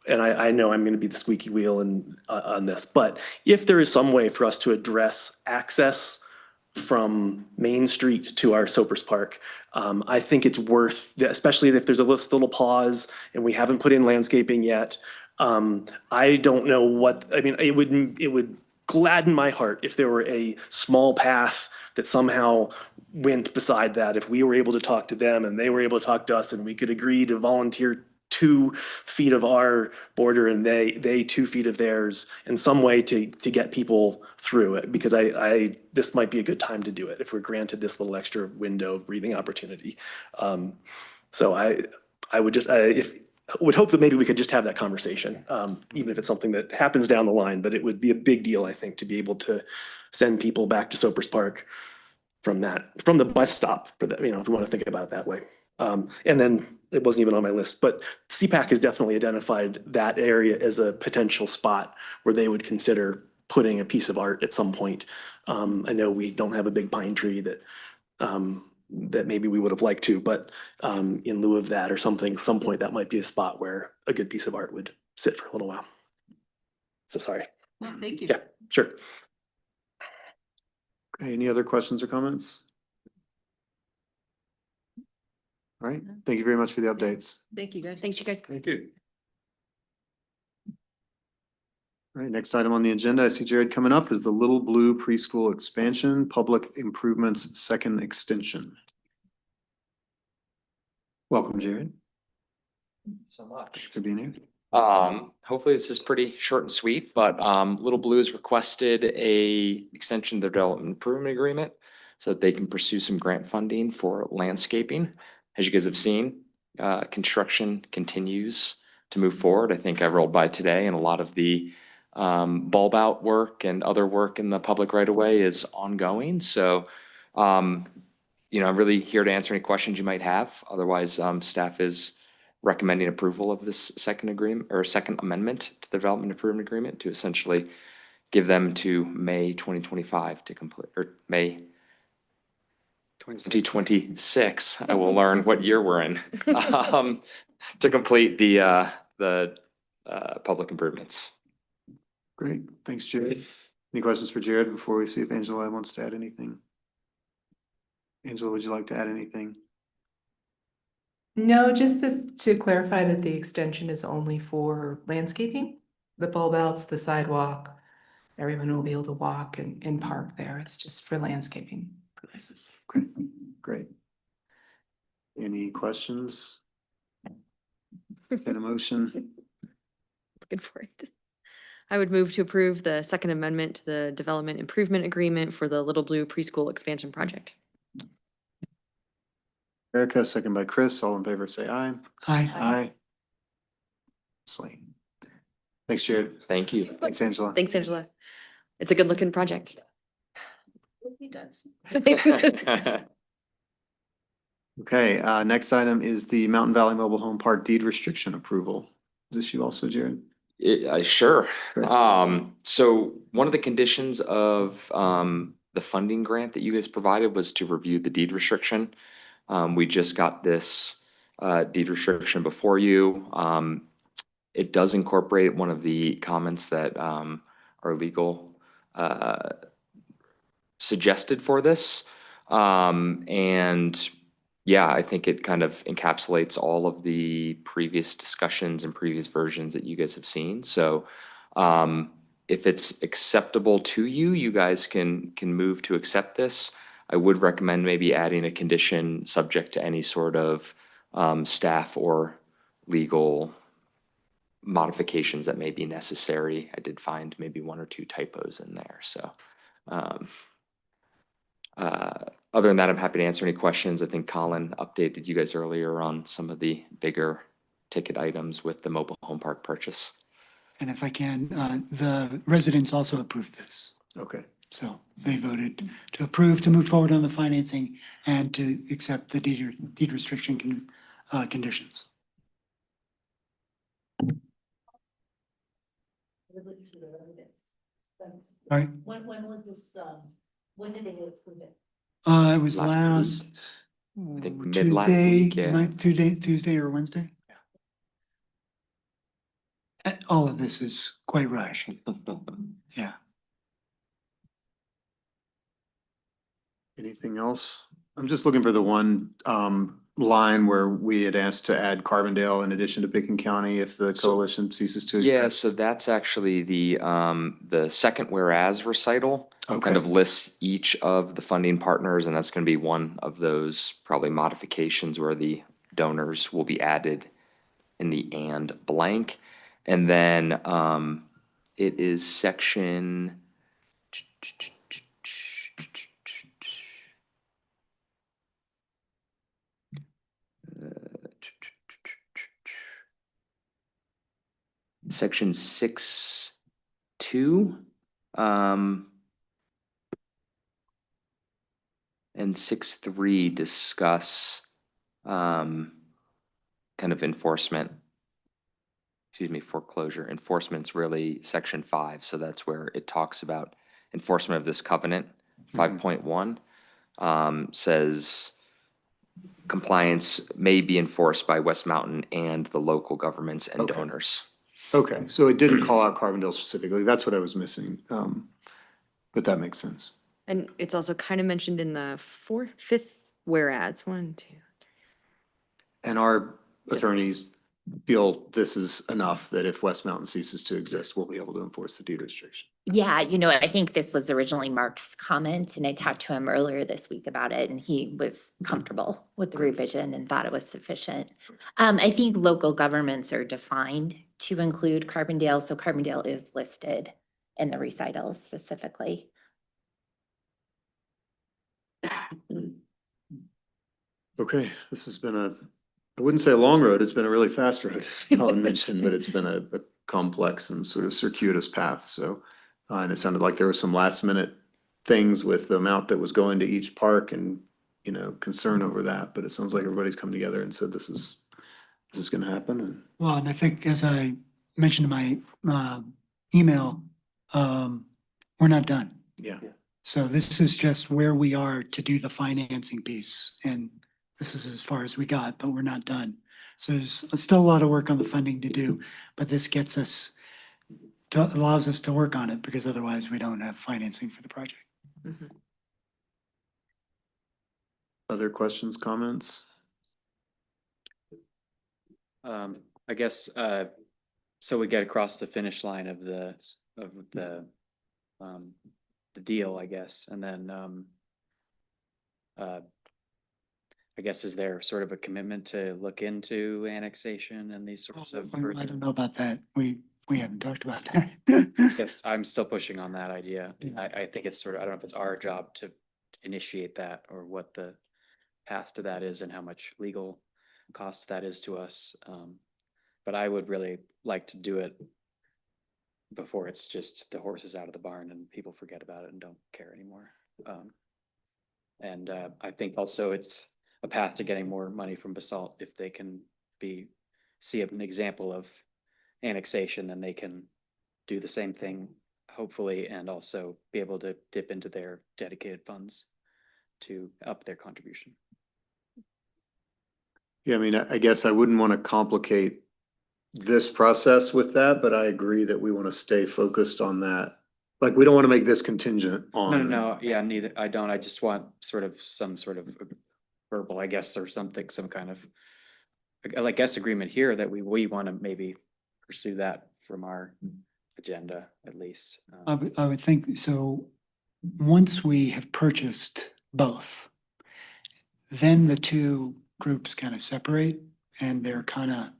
and I know I'm going to be the squeaky wheel on this, but if there is some way for us to address access from Main Street to our Sopers Park, I think it's worth, especially if there's a little pause and we haven't put in landscaping yet. I don't know it would gladden my heart if there were a small path that somehow went beside that. If we were able to talk to them and they were able to talk to us and we could agree to volunteer 2 feet of our border and they 2 feet of theirs in some way to get people through it, because this might be a good time to do it if we're granted this little extra window of breathing opportunity. So I would hope that maybe we could just have that conversation, even if it's something that happens down the line, but it would be a big deal, I think, to be able to send people back to Sopers Park from the bus stop for that, if we want to think about it that way. And then it wasn't even on my list, but CPAC has definitely identified that area as a potential spot where they would consider putting a piece of art at some point. I know we don't have a big pine tree that maybe we would have liked to, but in lieu of that or something, at some point, that might be a spot where a good piece of art would sit for a little while. So sorry. Well, thank you. Yeah, sure. Okay, any other questions or comments? All right, thank you very much for the updates. Thank you, guys. Thanks, you guys. Thank you. All right, next item on the agenda, I see Jared coming up, is the Little Blue Preschool Expansion Public Improvements Second Extension. Welcome, Jared. So much. For being here. Hopefully this is pretty short and sweet, but Little Blue has requested a extension of their development improvement agreement so that they can pursue some grant funding for landscaping. As you guys have seen, construction continues to move forward. I think I rolled by today and a lot of the bulb out work and other work in the public right of way is ongoing. So, I'm really here to answer any questions you might have. Otherwise, staff is recommending approval of this second agreement or second amendment to the development improvement agreement to essentially give them to May 2025 to complete, or May 2026. I will learn what year we're in to complete the public improvements. Great, thanks, Jared. Any questions for Jared before we see if Angela wants to add anything? Angela, would you like to add anything? No, just to clarify that the extension is only for landscaping, the bulb outs, the sidewalk. Everyone will be able to walk and park there. It's just for landscaping purposes. Okay, great. Any questions? Get a motion? Looking for it. I would move to approve the second amendment to the development improvement agreement for the Little Blue Preschool expansion project. Erica, second by Chris. All in favor, say aye. Aye. Aye. Slay. Thanks, Jared. Thank you. Thanks, Angela. Thanks, Angela. It's a good looking project. He does. Okay, next item is the Mountain Valley Mobile Home Park deed restriction approval. Is this you also, Jared? Sure. Great. So one of the conditions of the funding grant that you guys provided was to review the deed restriction. We just got this deed restriction before you. It does incorporate one of the comments that our legal suggested for this. And yeah, I think it kind of encapsulates all of the previous discussions and previous versions that you guys have seen. So if it's acceptable to you, you guys can move to accept this. I would recommend maybe adding a condition subject to any sort of staff or legal modifications that may be necessary. I did find maybe 1 or 2 typos in there. So other than that, I'm happy to answer any questions. I think Colin updated you guys earlier on some of the bigger ticket items with the mobile home park purchase. And if I can, the residents also approved this. Okay. So they voted to approve to move forward on the financing and to accept the deed restriction conditions. All right. When was this, when did they approve it? It was Last last I think mid last week, yeah. Tuesday or Wednesday. All of this is quite rushed. Yeah. Anything else? I'm just looking for the one line where we had asked to add Carbondale in addition to Picken County if the coalition ceases to Yeah, exist. so that's actually the second whereas recital. Okay. Kind of lists each of the funding partners, and that's going to be one of those probably modifications where the donors will be added in the and blank. And then it is section section 6.2 and 6.3 discuss kind of enforcement. Excuse me, foreclosure. Enforcement's really section 5, so that's where it talks about enforcement of this covenant. 5.1 says compliance may be enforced by West Mountain and the local governments and Okay. donors. Okay, so it didn't call out Carbondale specifically. That's what I was missing. But that makes sense. And it's also kind of mentioned in the fifth whereas, 1, 2. And our attorneys feel this is enough that if West Mountain ceases to exist, we'll be able to enforce the deed restriction. Yeah, I think this was originally Mark's comment, and I talked to him earlier this week about it, and he was comfortable with the revision and thought it was sufficient. I think local governments are defined to include Carbondale, so Carbondale is listed in the recital specifically. Okay, this has been I wouldn't say a long road, it's been a really fast road, as Colin mentioned, but it's been a complex and sort of circuitous path, so. And it sounded like there were some last minute things with the amount that was going to each park and, concern over that, but it sounds like everybody's come together and said this is gonna happen. And Well, and I think as I mentioned in my email, we're not done. yeah, So this is just where we are to do the financing piece. And this is as far as we got, but we're not done. So there's still a lot of work on the funding to do, but this gets us, allows us to work on it because otherwise we don't have financing for the project. Other questions, comments? I guess, so we get across the finish line of the deal, I guess, and then, I guess, is there sort of a commitment to look into annexation and these sorts of? I don't know about that. We haven't talked about that. Yes, I'm still pushing on that idea. I think it's sort of, I don't know if it's our job to initiate that or what the path to that is and how much legal costs that is to us. But I would really like to do it before it's just the horse is out of the barn and people forget about it and don't care anymore. And I think also it's a path to getting more money from Basalt. If they can see an example of annexation, then they can do the same thing, hopefully, and also be able to dip into their dedicated funds to up their contribution. Yeah, I mean, I guess I wouldn't want to complicate this process with that, but I agree that we want to stay focused on that. Like, we don't want to make this contingent on. No, yeah, neither, I don't, I just want some sort of verbal, I guess, or something, some kind of, I guess, agreement here that we want to maybe pursue that from our agenda, at least. I would think, so once we have purchased both, then the two groups kind of separate and they're kind of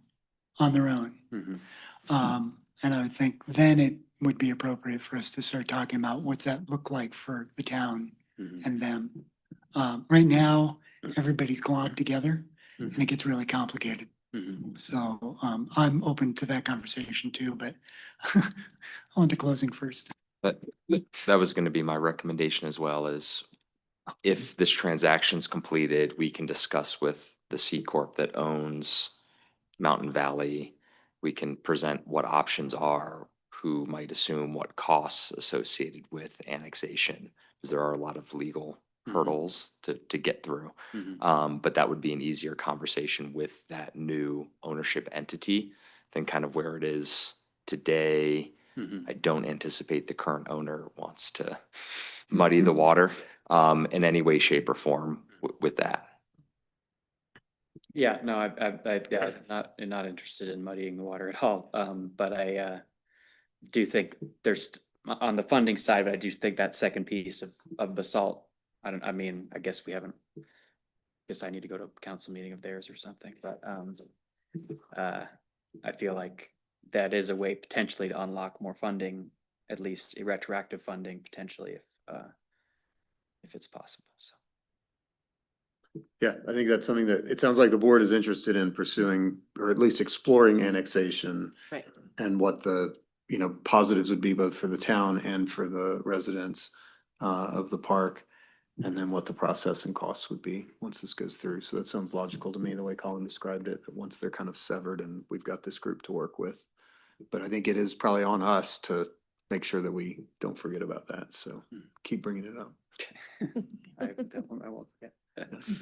on their own. And I would think then it would be appropriate for us to start talking about what's that look like for the town and them. Right now, everybody's globbed together and it gets really complicated. So I'm open to that conversation too, but I want the closing first. But that was going to be my recommendation as well, is if this transaction's completed, we can discuss with the C Corp that owns Mountain Valley. We can present what options are, who might assume what costs associated with annexation, because there are a lot of legal hurdles to get through. But that would be an easier conversation with that new ownership entity than kind of where it is today. I don't anticipate the current owner wants to muddy the water in any way, shape, or form with that. Yeah, no, I'm not interested in muddying the water at all. But I do think there's, on the funding side, but I do think that second piece of Basalt, I guess we haven't, I need to go to a council meeting of theirs or something, but I feel like that is a way potentially to unlock more funding, at least retroactive funding potentially, if it's possible, so. Yeah, I think that's something that, it sounds like the board is interested in pursuing, or at least exploring annexation. Right. And what the, positives would be both for the town and for the residents of the park. And then what the process and costs would be once this goes through. So that sounds logical to me, the way Colin described it, that once they're kind of severed and we've got this group to work with. But I think it is probably on us to make sure that we don't forget about that. So keep bringing it up. I won't forget.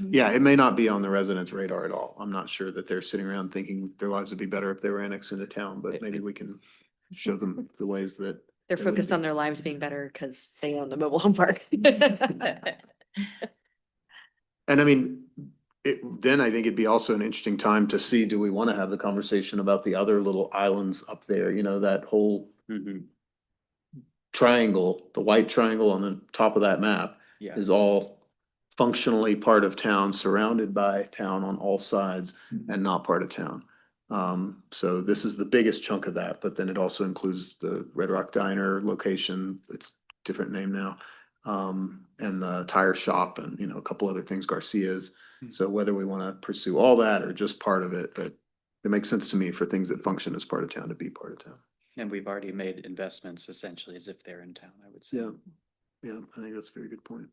Yeah, it may not be on the residents' radar at all. I'm not sure that they're sitting around thinking their lives would be better if they were annexed into town, but maybe we can show them the ways that. They're focused on their lives being better because they own the mobile home park. And I mean, then I think it'd be also an interesting time to see, do we want to have the conversation about the other little islands up there, that whole triangle, the white triangle on the top of that map is all functionally part of town, surrounded by town on all sides and not part of town. So this is the biggest chunk of that, but then it also includes the Red Rock Diner location. It's different name now. And the tire shop and, a couple other things, Garcia's. So whether we want to pursue all that or just part of it, but it makes sense to me for things that function as part of town to be part of town. And we've already made investments essentially as if they're in town, I would say. Yeah, I think that's a very good point.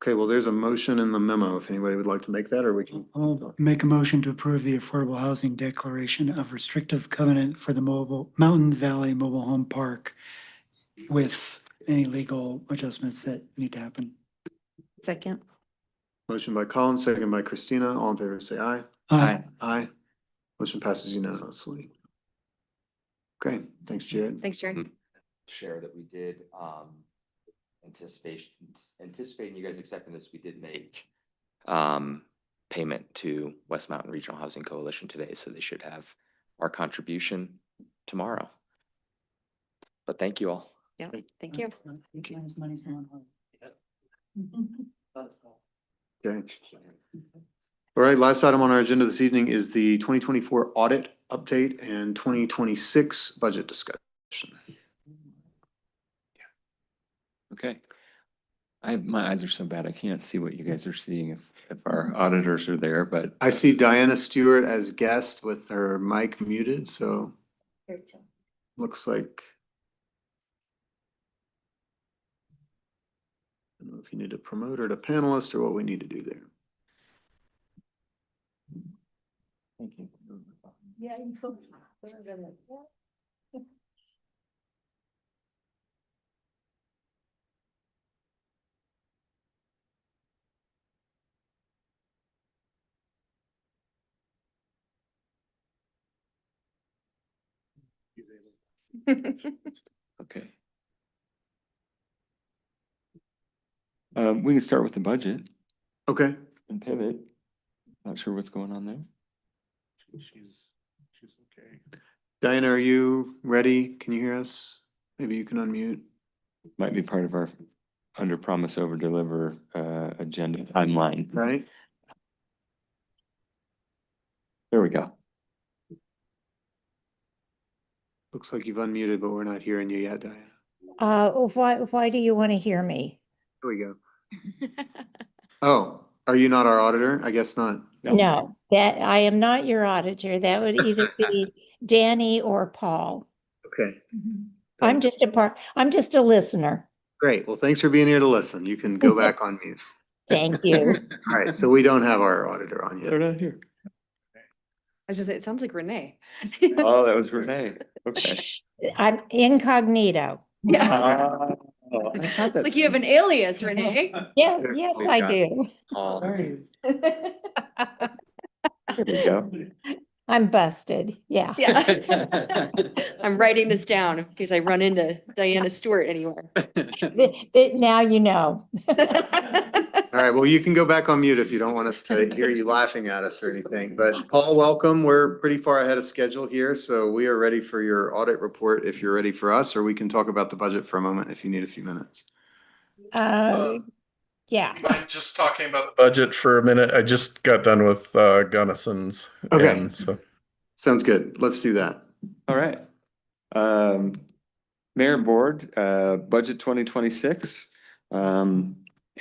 Okay, well, there's a motion in the memo if anybody would like to make that, or we can. I'll make a motion to approve the Affordable Housing Declaration of Restrictive Covenant for the Mountain Valley Mobile Home Park with any legal adjustments that need to happen. Second. Motion by Colin, second by Christina. All in favor, say aye. Aye. Aye. Motion passes unanimously. Okay, thanks, Jared. Thanks, Jared. Share that we did, anticipating you guys accepting this, we did make payment to West Mountain Regional Housing Coalition today, so they should have our contribution tomorrow. But thank you all. Yeah, thank you. Okay. All right, last item on our agenda this evening is the 2024 audit update and 2026 budget discussion. Okay. My eyes are so bad, I can't see what you guys are seeing if our auditors are there, but I see Diana Stewart as guest with her mic muted, so looks like. I don't know if you need to promote her to panelist or what we need to do there. thank you. Yeah. Okay. We can start with the budget Okay, and pivot. Not sure what's going on there. She's okay. Diana, are you ready? Can you hear us? Maybe you can unmute. Might be part of our under promise over deliver agenda timeline. Right? There we go. Looks like you've unmuted, but we're not hearing you yet, Diana. Why do you want to hear me? Here we go. Oh, are you not our auditor? I guess not. No, that I am not your auditor. That would either be Danny or Paul. Okay, I'm just a listener. great. Well, thanks for being here to listen. You can go back on mute. Thank you. All right, so we don't have our auditor on They're yet. not here. I was just say, it sounds like Renee. Oh, that was Renee. Okay. I'm incognito. Yeah. It's like you have an alias, Renee. Yes, Yes, yes, we've I got- do. All There we go. I'm busted. Yeah. Yeah. I'm writing this down in case I run into Diana Stewart anywhere. Now you know. All right, well, you can go back on mute if you don't want us to hear you laughing at us or anything. But Paul, welcome. We're pretty far ahead of schedule here, so we are ready for your audit report if you're ready for us, or we can talk about the budget for a moment if you need a few minutes. Yeah. Mind just talking about the budget for a minute? I just got done with Gunnison's. Okay. And so Sounds good. Let's do that. All right. Mayor and Board, budget 2026.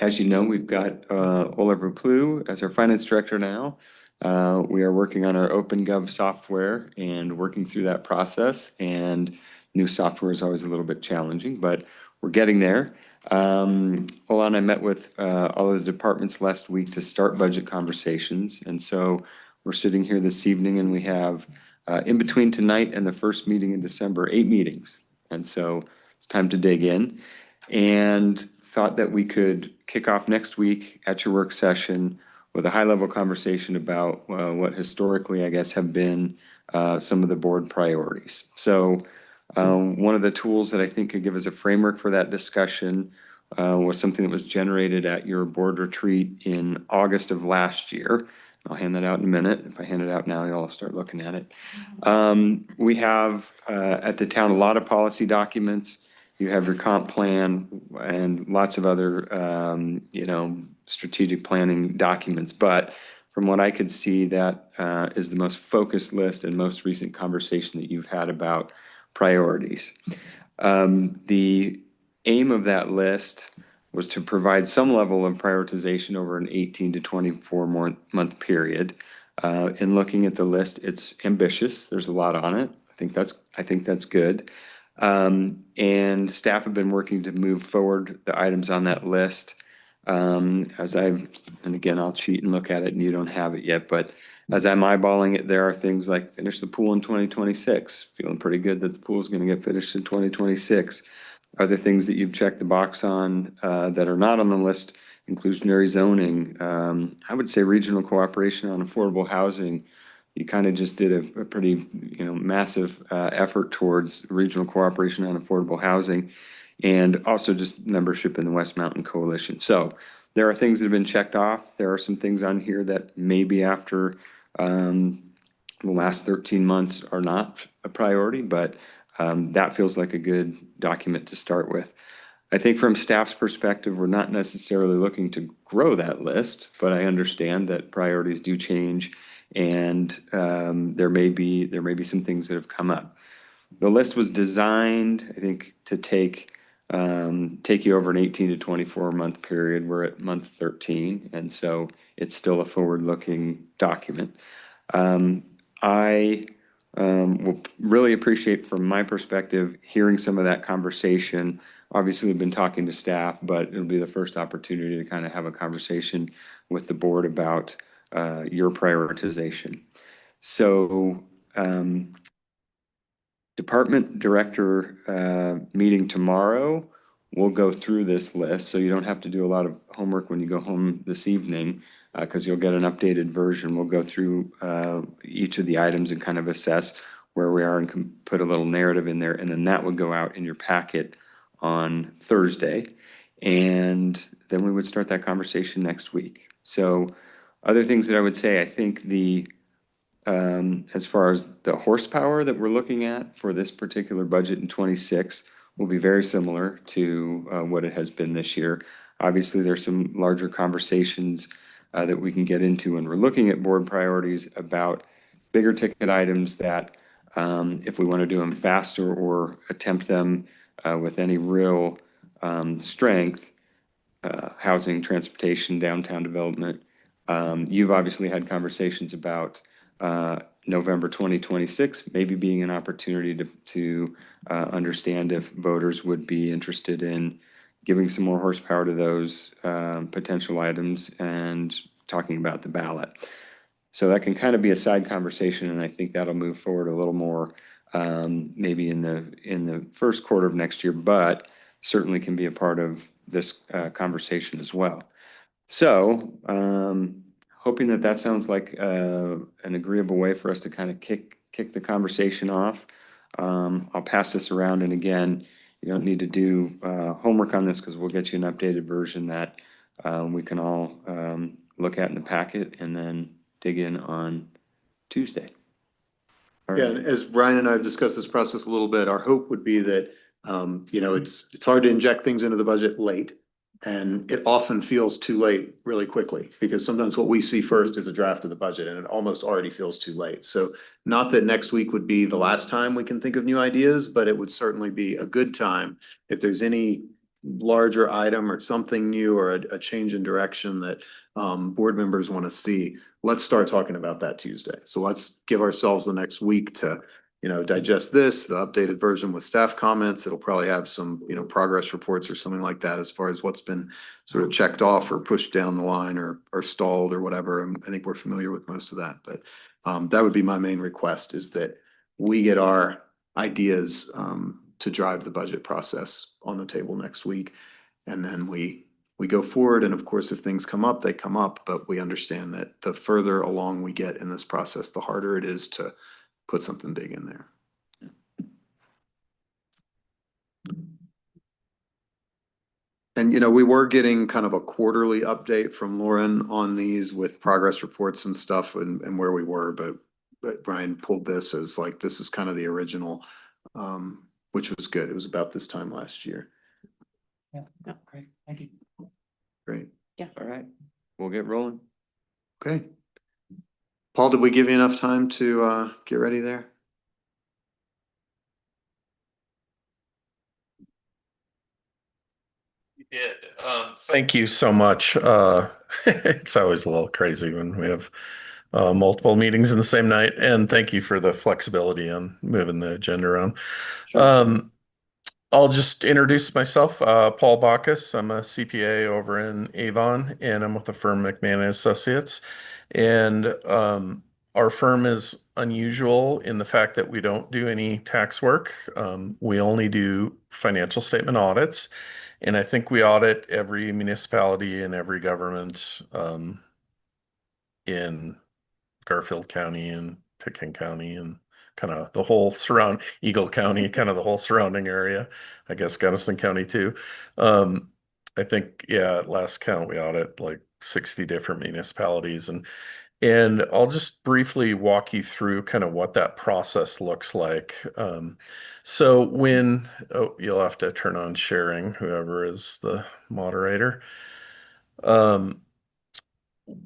As you know, we've got Oliver Plu as our finance director now. We are working on our OpenGov software and working through that process. And new software is always a little bit challenging, but we're getting there. Ola and I met with all of the departments last week to start budget conversations. And so we're sitting here this evening and we have in between tonight and the first meeting in December, 8 meetings. And so it's time to dig in. And thought that we could kick off next week at your work session with a high-level conversation about what historically, I guess, have been some of the board priorities. So one of the tools that I think could give us a framework for that discussion was something that was generated at your board retreat in August of last year. I'll hand that out in a minute. If I hand it out now, you'll start looking at it. We have at the town a lot of policy documents. You have your comp plan and lots of other, strategic planning documents. But from what I could see, that is the most focused list and most recent conversation that you've had about priorities. The aim of that list was to provide some level of prioritization over an 18 to 24 month period. In looking at the list, it's ambitious. There's a lot on it. I think that's good. And staff have been working to move forward the items on that list. And again, I'll cheat and look at it and you don't have it yet, but as I'm eyeballing it, there are things like finish the pool in 2026, feeling pretty good that the pool is going to get finished in 2026. Are there things that you've checked the box on, that are not on the list inclusionary zoning, I would say regional cooperation on affordable housing. You kind of just did a pretty, massive effort towards regional cooperation on affordable housing, and also just membership in the West Mountain Coalition. So there are things that have been checked off. There are some things on here that maybe after the last 13 months are not a priority, but that feels like a good document to start with. I think from staff's perspective, we're not necessarily looking to grow that list, but I understand that priorities do change, and there may be some things that have come up. The list was designed, I think, to take you over an 18 to 24 month period. We're at month 13, and so it's still a forward-looking document. I will really appreciate, from my perspective, hearing some of that conversation. Obviously, we've been talking to staff, but it'll be the first opportunity to kind of have a conversation with the board about your prioritization. So, department director meeting tomorrow, we'll go through this list, so you don't have to do a lot of homework when you go home this evening, because you'll get an updated version. We'll go through each of the items and kind of assess where we are and put a little narrative in there, and then that would go out in your packet on Thursday. And then we would start that conversation next week. So other things that I would say, I think as far as the horsepower that we're looking at for this particular budget in 26 will be very similar to what it has been this year. Obviously, there's some larger conversations that we can get into when we're looking at board priorities about bigger ticket items that if we want to do them faster or attempt them with any real strength, housing, transportation, downtown development. You've obviously had conversations about November 2026 maybe being an opportunity to understand if voters would be interested in giving some more horsepower to those potential items and talking about the ballot. So that can kind of be a side conversation, and I think that'll move forward a little more maybe in the first quarter of next year, but certainly can be a part of this conversation as well. So hoping that sounds like an agreeable way for us to kind of kick the conversation off. I'll pass this around, and again, you don't need to do homework on this because we'll get you an updated version that we can all look at in the packet and then dig in on Tuesday. Yeah, and as Ryan and I have discussed this process a little bit, our hope would be that, it's hard to inject things into the budget late. And it often feels too late really quickly, because sometimes what we see first is a draft of the budget and it almost already feels too late. So not that next week would be the last time we can think of new ideas, but it would certainly be a good time if there's any larger item or something new or a change in direction that board members want to see. Let's start talking about that Tuesday. So let's give ourselves the next week to digest this, the updated version with staff comments. It'll probably have some, progress reports or something like that as far as what's been sort of checked off or pushed down the line or stalled or whatever. And I think we're familiar with most of that, but that would be my main request, is that we get our ideas to drive the budget process on the table next week. And then we go forward. And of course, if things come up, they come up, but we understand that the further along we get in this process, the harder it is to put something big in there. And, we were getting kind of a quarterly update from Lauren on these with progress reports and stuff and where we were, but Brian pulled this as like, this is kind of the original, which was good. It was about this time last year. Yeah, great. Thank you. Great. Yeah. All right, we'll get rolling. Okay. Paul, did we give you enough time to get ready there? Yeah, thank you so much. It's always a little crazy when we have multiple meetings in the same night, and thank you for the flexibility on moving the agenda around. Sure. I'll just introduce myself, Paul Bacchus. I'm a CPA over in Avon, and I'm with the firm McMahon Associates. And our firm is unusual in the fact that we don't do any tax work. We only do financial statement audits. And I think we audit every municipality and every government in Garfield County and Pickens County and kind of the whole Eagle County, kind of the whole surrounding area. I guess Gunnison County too. I think, yeah, at last count, we audit like 60 different municipalities. And I'll just briefly walk you through kind of what that process looks like. So you'll have to turn on sharing, whoever is the moderator.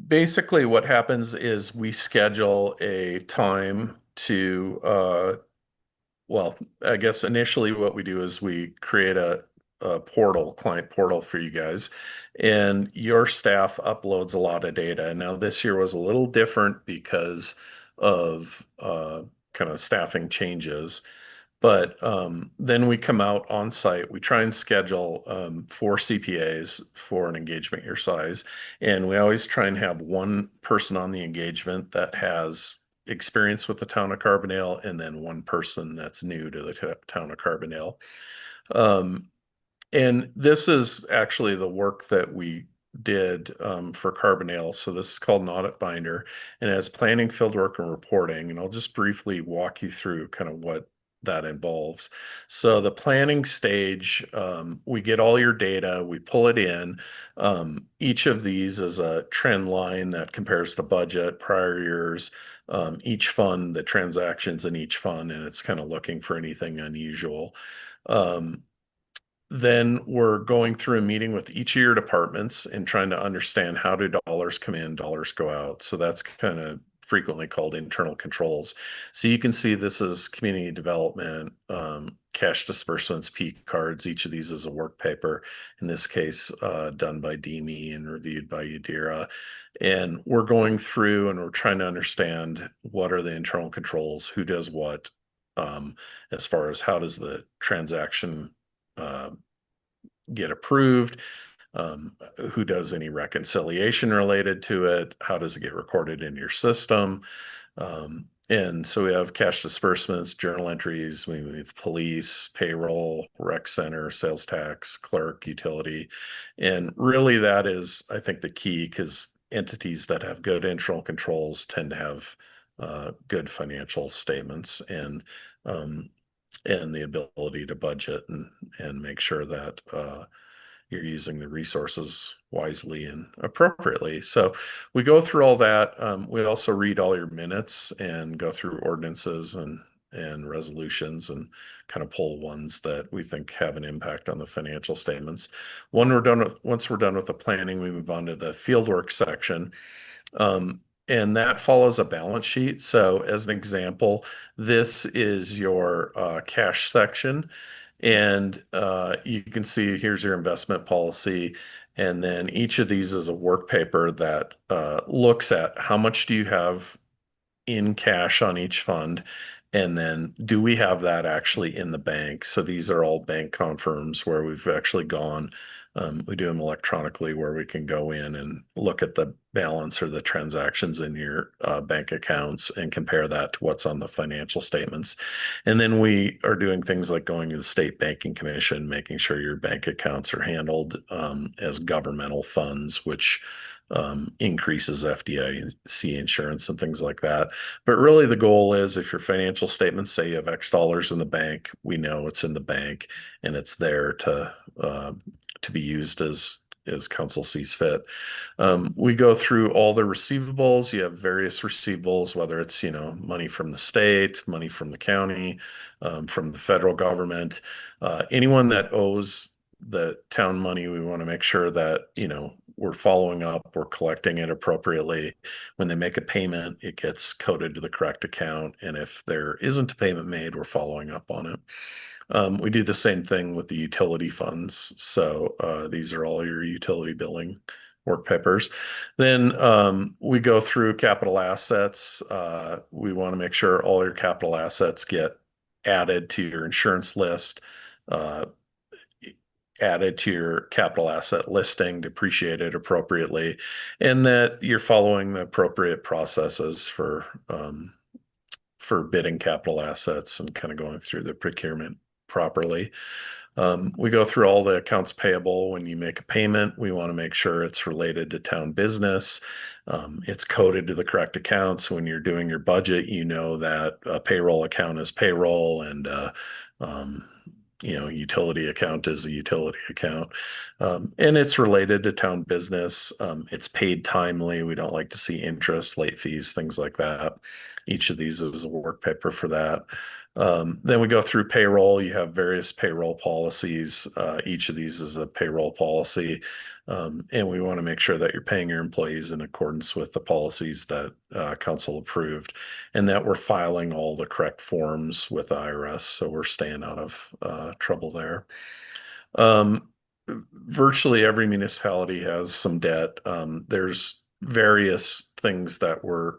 Basically what happens is we schedule a time to, well, I guess initially what we do is we create a client portal for you guys, and your staff uploads a lot of data. Now this year was a little different because of kind of staffing changes. But then we come out on site. We try and schedule 4 CPAs for an engagement your size. And we always try and have one person on the engagement that has experience with the town of Carbondale, and then one person that's new to the town of Carbondale. And this is actually the work that we did for Carbondale. So this is called an audit binder, and it has planning, fieldwork, and reporting. And I'll just briefly walk you through kind of what that involves. So the planning stage, we get all your data, we pull it in. Each of these is a trend line that compares to budget, prior years, each fund, the transactions in each fund, and it's kind of looking for anything unusual. Then we're going through a meeting with each of your departments and trying to understand how do dollars come in, dollars go out. So that's kind of frequently called internal controls. So you can see this is community development, cash disbursements, P cards. Each of these is a work paper, in this case done by DME and reviewed by Udira. And we're going through and we're trying to understand what are the internal controls, who does what, as far as how does the transaction get approved, who does any reconciliation related to it, how does it get recorded in your system. And so we have cash disbursements, journal entries, we have police, payroll, rec center, sales tax, clerk, utility. And really that is, I think, the key, because entities that have good internal controls tend to have good financial statements and the ability to budget and make sure that you're using the resources wisely and appropriately. So we go through all that. We also read all your minutes and go through ordinances and resolutions and kind of pull ones that we think have an impact on the financial statements. Once we're done with the planning, we move on to the fieldwork section. And that follows a balance sheet. So as an example, this is your cash section. And you can see here's your investment policy. And then each of these is a work paper that looks at how much do you have in cash on each fund. And then do we have that actually in the bank? So these are all bank confirms where we've actually gone. We do them electronically where we can go in and look at the balance or the transactions in your bank accounts and compare that to what's on the financial statements. And then we are doing things like going to the State Banking Commission, making sure your bank accounts are handled as governmental funds, which increases FDIC insurance and things like that. But really the goal is if your financial statements say you have X dollars in the bank, we know it's in the bank and it's there to be used as council sees fit. We go through all the receivables. You have various receivables, whether it's, money from the state, money from the county, from the federal government, anyone that owes the town money, we want to make sure that, we're following up, we're collecting it appropriately. When they make a payment, it gets coded to the correct account. And if there isn't a payment made, we're following up on it. We do the same thing with the utility funds. So these are all your utility billing work papers. Then we go through capital assets. We want to make sure all your capital assets get added to your insurance list, added to your capital asset listing, depreciated appropriately, and that you're following the appropriate processes for bidding capital assets and kind of going through the procurement properly. We go through all the accounts payable. When you make a payment, we want to make sure it's related to town business. It's coded to the correct accounts. When you're doing your budget, you know that a payroll account is payroll and utility account is a utility account. And it's related to town business. It's paid timely. We don't like to see interest, late fees, things like that. Each of these is a work paper for that. Then we go through payroll. You have various payroll policies. Each of these is a payroll policy. And we want to make sure that you're paying your employees in accordance with the policies that council approved and that we're filing all the correct forms with IRS. So we're staying out of trouble there. Virtually every municipality has some debt. There's various things that were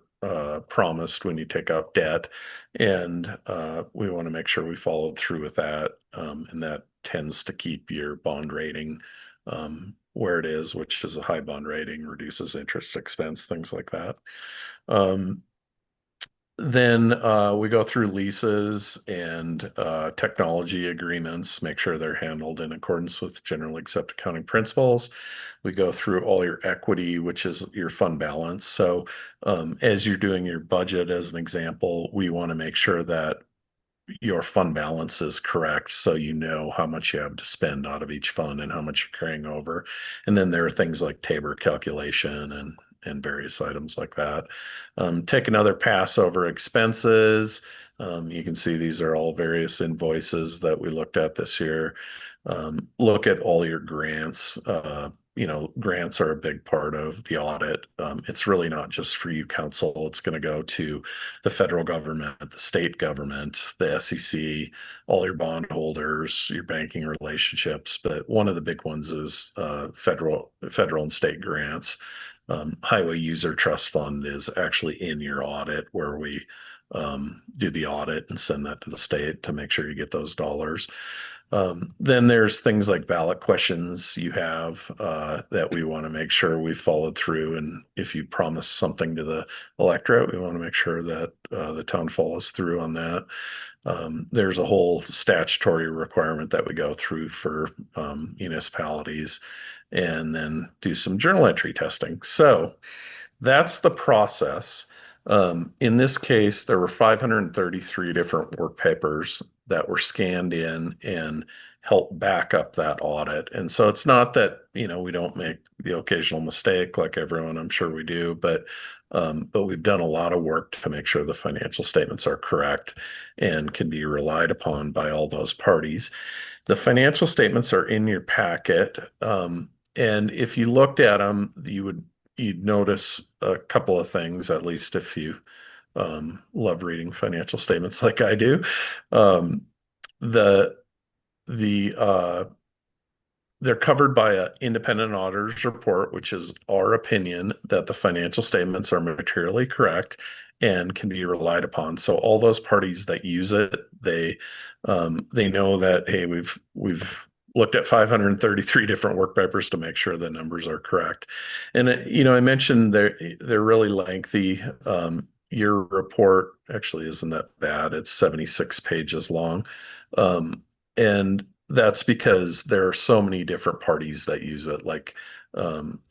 promised when you take out debt, and we want to make sure we followed through with that. And that tends to keep your bond rating where it is, which is a high bond rating, reduces interest expense, things like that. Then we go through leases and technology agreements, make sure they're handled in accordance with generally accepted accounting principles. We go through all your equity, which is your fund balance. So as you're doing your budget, as an example, we want to make sure that your fund balance is correct, so you know how much you have to spend out of each fund and how much you're carrying over. And then there are things like Tabor calculation and various items like that. Take another pass over expenses. You can see these are all various invoices that we looked at this year. Look at all your grants. Grants are a big part of the audit. It's really not just for you, council. It's going to go to the federal government, the state government, the SEC, all your bondholders, your banking relationships. But one of the big ones is federal and state grants. Highway User Trust Fund is actually in your audit, where we do the audit and send that to the state to make sure you get those dollars. Then there's things like ballot questions you have that we want to make sure we followed through. And if you promise something to the electorate, we want to make sure that the town follows through on that. There's a whole statutory requirement that we go through for municipalities, and then do some journal entry testing. So that's the process. In this case, there were 533 different work papers that were scanned in and help back up that audit. And so it's not that, we don't make the occasional mistake like everyone, I'm sure we do, but we've done a lot of work to make sure the financial statements are correct and can be relied upon by all those parties. The financial statements are in your packet. And if you looked at them, you'd notice a couple of things, at least if you love reading financial statements like I do. They're covered by an independent auditor's report, which is our opinion that the financial statements are materially correct and can be relied upon. So all those parties that use it, they know that, hey, we've looked at 533 different work papers to make sure the numbers are correct. And I mentioned they're really lengthy. Your report actually isn't that bad. It's 76 pages long. And that's because there are so many different parties that use it. Like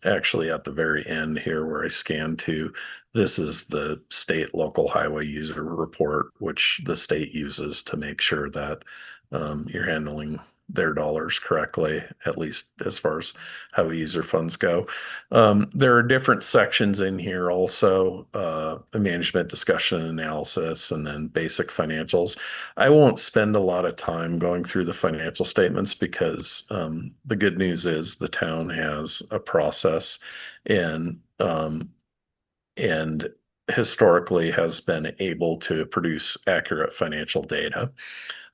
actually at the very end here where I scan to, this is the state local highway user report, which the state uses to make sure that you're handling their dollars correctly, at least as far as how user funds go. There are different sections in here also, a management discussion analysis, and then basic financials. I won't spend a lot of time going through the financial statements because the good news is the town has a process and historically has been able to produce accurate financial data.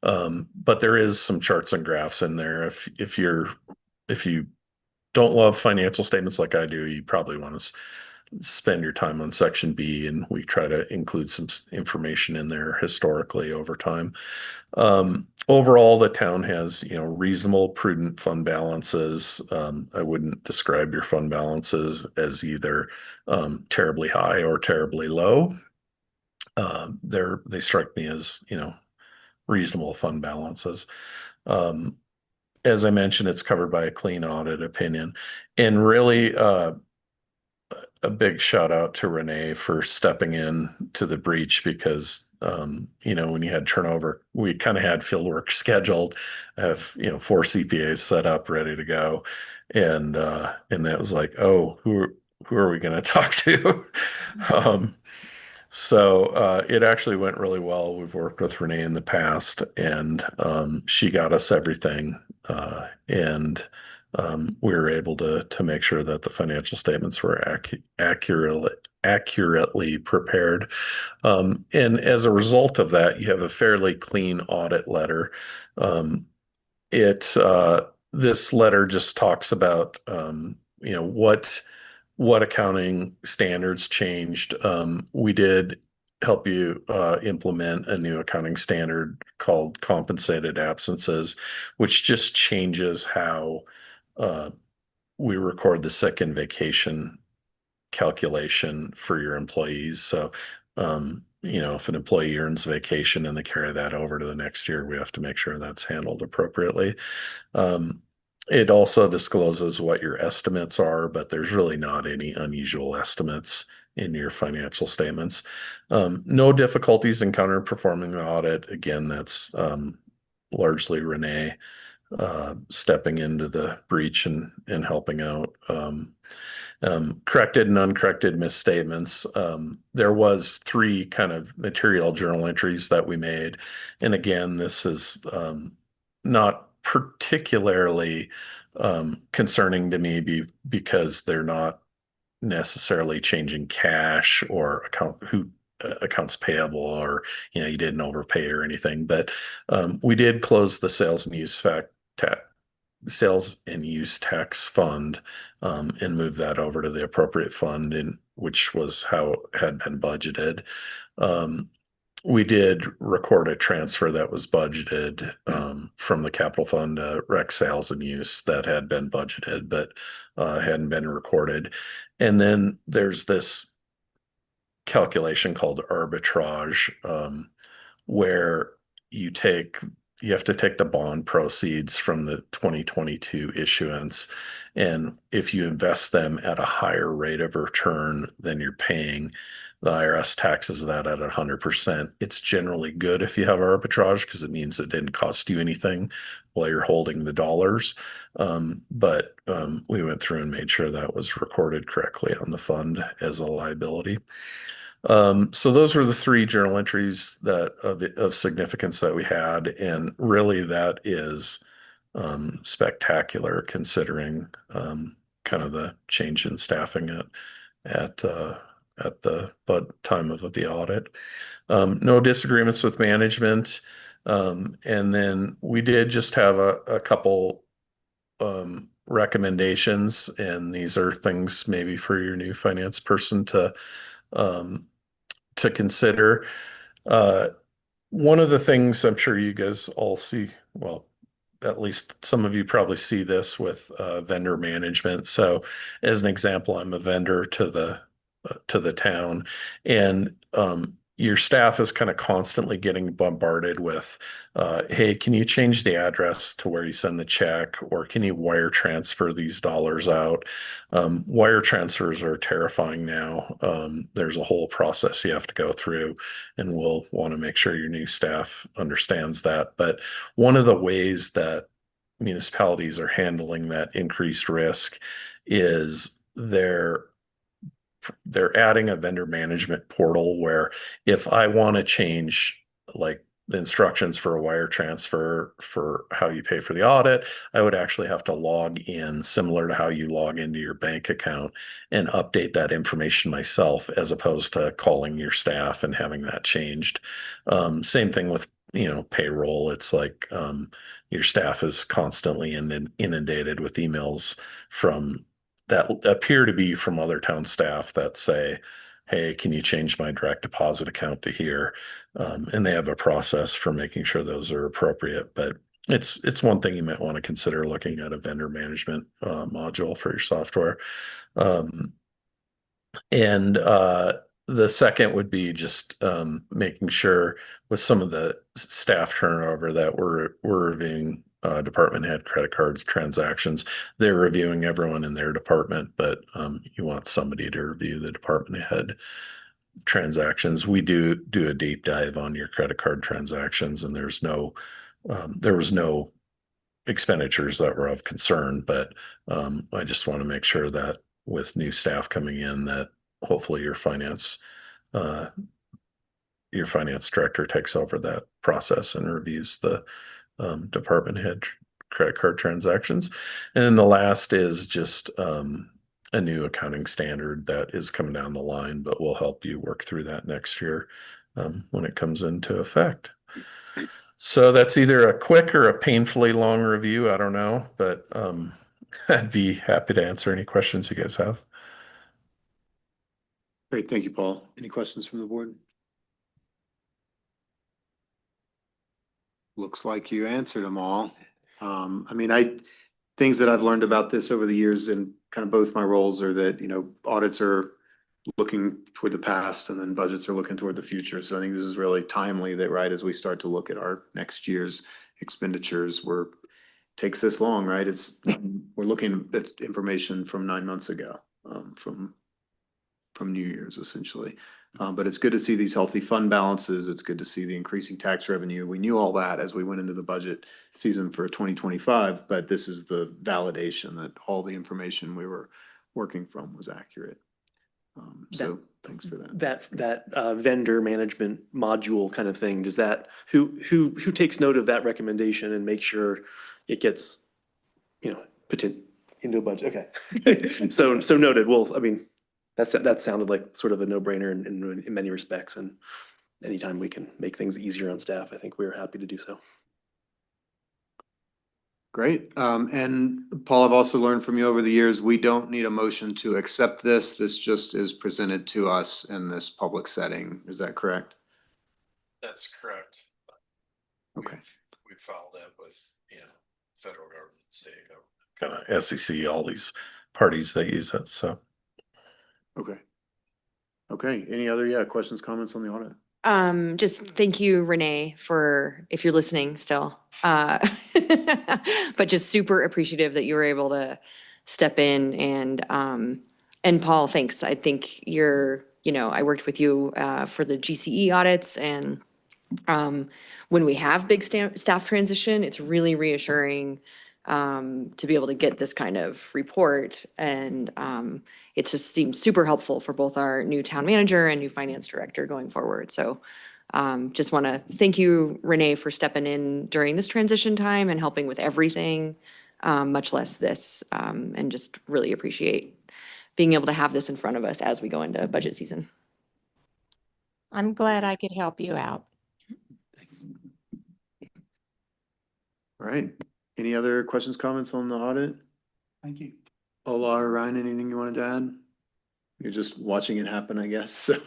But there is some charts and graphs in there. If you don't love financial statements like I do, you probably want to spend your time on section B, and we try to include some information in there historically over time. Overall, the town has, reasonable, prudent fund balances. I wouldn't describe your fund balances as either terribly high or terribly low. They strike me as, reasonable fund balances. as I mentioned, it's covered by a clean audit opinion. And really, a big shout out to Renee for stepping in to the breach because, you know, when you had turnover, we kind of had field work scheduled, have, you know, 4 CPAs set up, ready to go. And that was like, oh, who are we going to talk to? So it actually went really well. We've worked with Renee in the past, and she got us everything, and we were able to make sure that the financial statements were accurately prepared. And as a result of that, you have a fairly clean audit letter. This letter just talks about you know what accounting standards changed. We did help you implement a new accounting standard called compensated absences, which just changes how we record the sick and vacation calculation for your employees. So, you know, if an employee earns vacation and they carry that over to the next year, we have to make sure that's handled appropriately. It also discloses what your estimates are, but there's really not any unusual estimates in your financial statements. No difficulties encountered performing the audit. Again, that's largely Renee stepping into the breach and helping out. Corrected and uncorrected misstatements. There was 3 kind of material journal entries that we made. And again, this is not particularly concerning to me because they're not necessarily changing cash or accounts payable, or you know, you didn't overpay or anything. But we did close the sales and use tax fund and move that over to the appropriate fund, which was how it had been budgeted. We did record a transfer that was budgeted from the capital fund to rec sales and use that had been budgeted but hadn't been recorded. And then there's this calculation called arbitrage, where you have to take the bond proceeds from the 2022 issuance, and if you invest them at a higher rate of return than you're paying, the IRS taxes that at 100%. It's generally good if you have arbitrage because it means it didn't cost you anything while you're holding the dollars. But we went through and made sure that was recorded correctly on the fund as a liability. So those were the 3 journal entries that of significance that we had, and really that is spectacular considering kind of the change in staffing at the time of the audit. No disagreements with management, and then we did just have a couple recommendations, and these are things maybe for your new finance person to consider. One of the things I'm sure you guys all see, well, at least some of you probably see this with vendor management. So as an example, I'm a vendor to the town, and your staff is kind of constantly getting bombarded with, hey, can you change the address to where you send the check, or can you wire transfer these dollars out? Wire transfers are terrifying now. There's a whole process you have to go through, and we'll want to make sure your new staff understands that. But one of the ways that municipalities are handling that increased risk is they're adding a vendor management portal where if I want to change like the instructions for a wire transfer for how you pay for the audit, I would actually have to log in similar to how you log into your bank account and update that information myself, as opposed to calling your staff and having that changed. Same thing with, payroll. It's like your staff is constantly inundated with emails from that appear to be from other town staff that say, hey, can you change my direct deposit account to here? And they have a process for making sure those are appropriate. But it's one thing you might want to consider looking at a vendor management module for your software. And the second would be just making sure with some of the staff turnover that we're reviewing department head credit cards transactions. They're reviewing everyone in their department, but you want somebody to review the department head transactions. We do a deep dive on your credit card transactions, and there was no expenditures that were of concern, but I just want to make sure that with new staff coming in, that hopefully your finance director takes over that process and reviews the department head credit card transactions. And then the last is just a new accounting standard that is coming down the line, but we'll help you work through that next year when it comes into effect. So that's either a quick or a painfully long review. I don't know, but I'd be happy to answer any questions you guys have. Great, thank you, Paul. Any questions from the board? Looks like you answered them all. I mean, things that I've learned about this over the years in kind of both my roles are that, audits are looking toward the past and then budgets are looking toward the future. So I think this is really timely that right as we start to look at our next year's expenditures, takes this long, right? We're looking at information from 9 months ago, from New Year's essentially. But it's good to see these healthy fund balances. It's good to see the increasing tax revenue. We knew all that as we went into the budget season for 2025, but this is the validation that all the information we were working from was accurate. So thanks for that. That vendor management module kind of thing, does that, who takes note of that recommendation and make sure it gets, put into a budget? Okay. So noted. Well, I mean, that sounded like sort of a no-brainer in many respects, and anytime we can make things easier on staff, I think we're happy to do so. Great. And Paul, I've also learned from you over the years, we don't need a motion to accept this. This just is presented to us in this public setting. Is that correct? That's correct. Okay. We filed that with, federal government, state government, kind of SEC, all these parties that use it, so. Okay. Okay. Any other, questions, comments on the audit? Just thank you, Renee, for, if you're listening still, but just super appreciative that you were able to step in and Paul, thanks. I think I worked with you, for the GCE audits, and, when we have big staff transition, it's really reassuring, to be able to get this kind of report, and, it just seems super helpful for both our new town manager and new finance director going forward. So just want to thank you, Renee, for stepping in during this transition time and helping with everything, much less this, and just really appreciate being able to have this in front of us as we go into budget season. I'm glad I could help you out. All right. Any other questions, comments on the audit? Thank you. Ola or Ryan, anything you wanted to add? You're just watching it happen, I guess. So,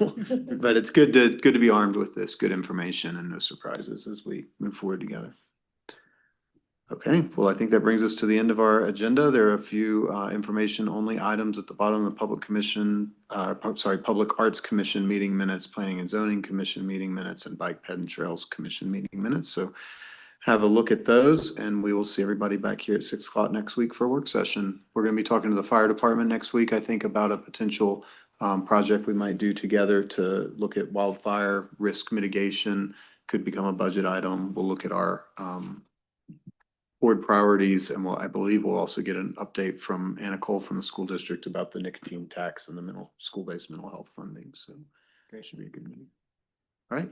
but it's good to be armed with this good information and no surprises as we move forward together. Okay, well, I think that brings us to the end of our agenda. There are a few information only items at the bottom of the Public Arts Commission meeting minutes, Planning and Zoning Commission meeting minutes, and Bike Ped and Trails Commission meeting minutes. So have a look at those, and we will see everybody back here at 6 o'clock next week for a work session. We're going to be talking to the fire department next week, I think, about a potential project we might do together to look at wildfire risk mitigation. Could become a budget item. We'll look at our board priorities, and I believe we'll also get an update from Anna Cole from the school district about the nicotine tax and the school-based mental health funding. So it should be a good meeting. All right.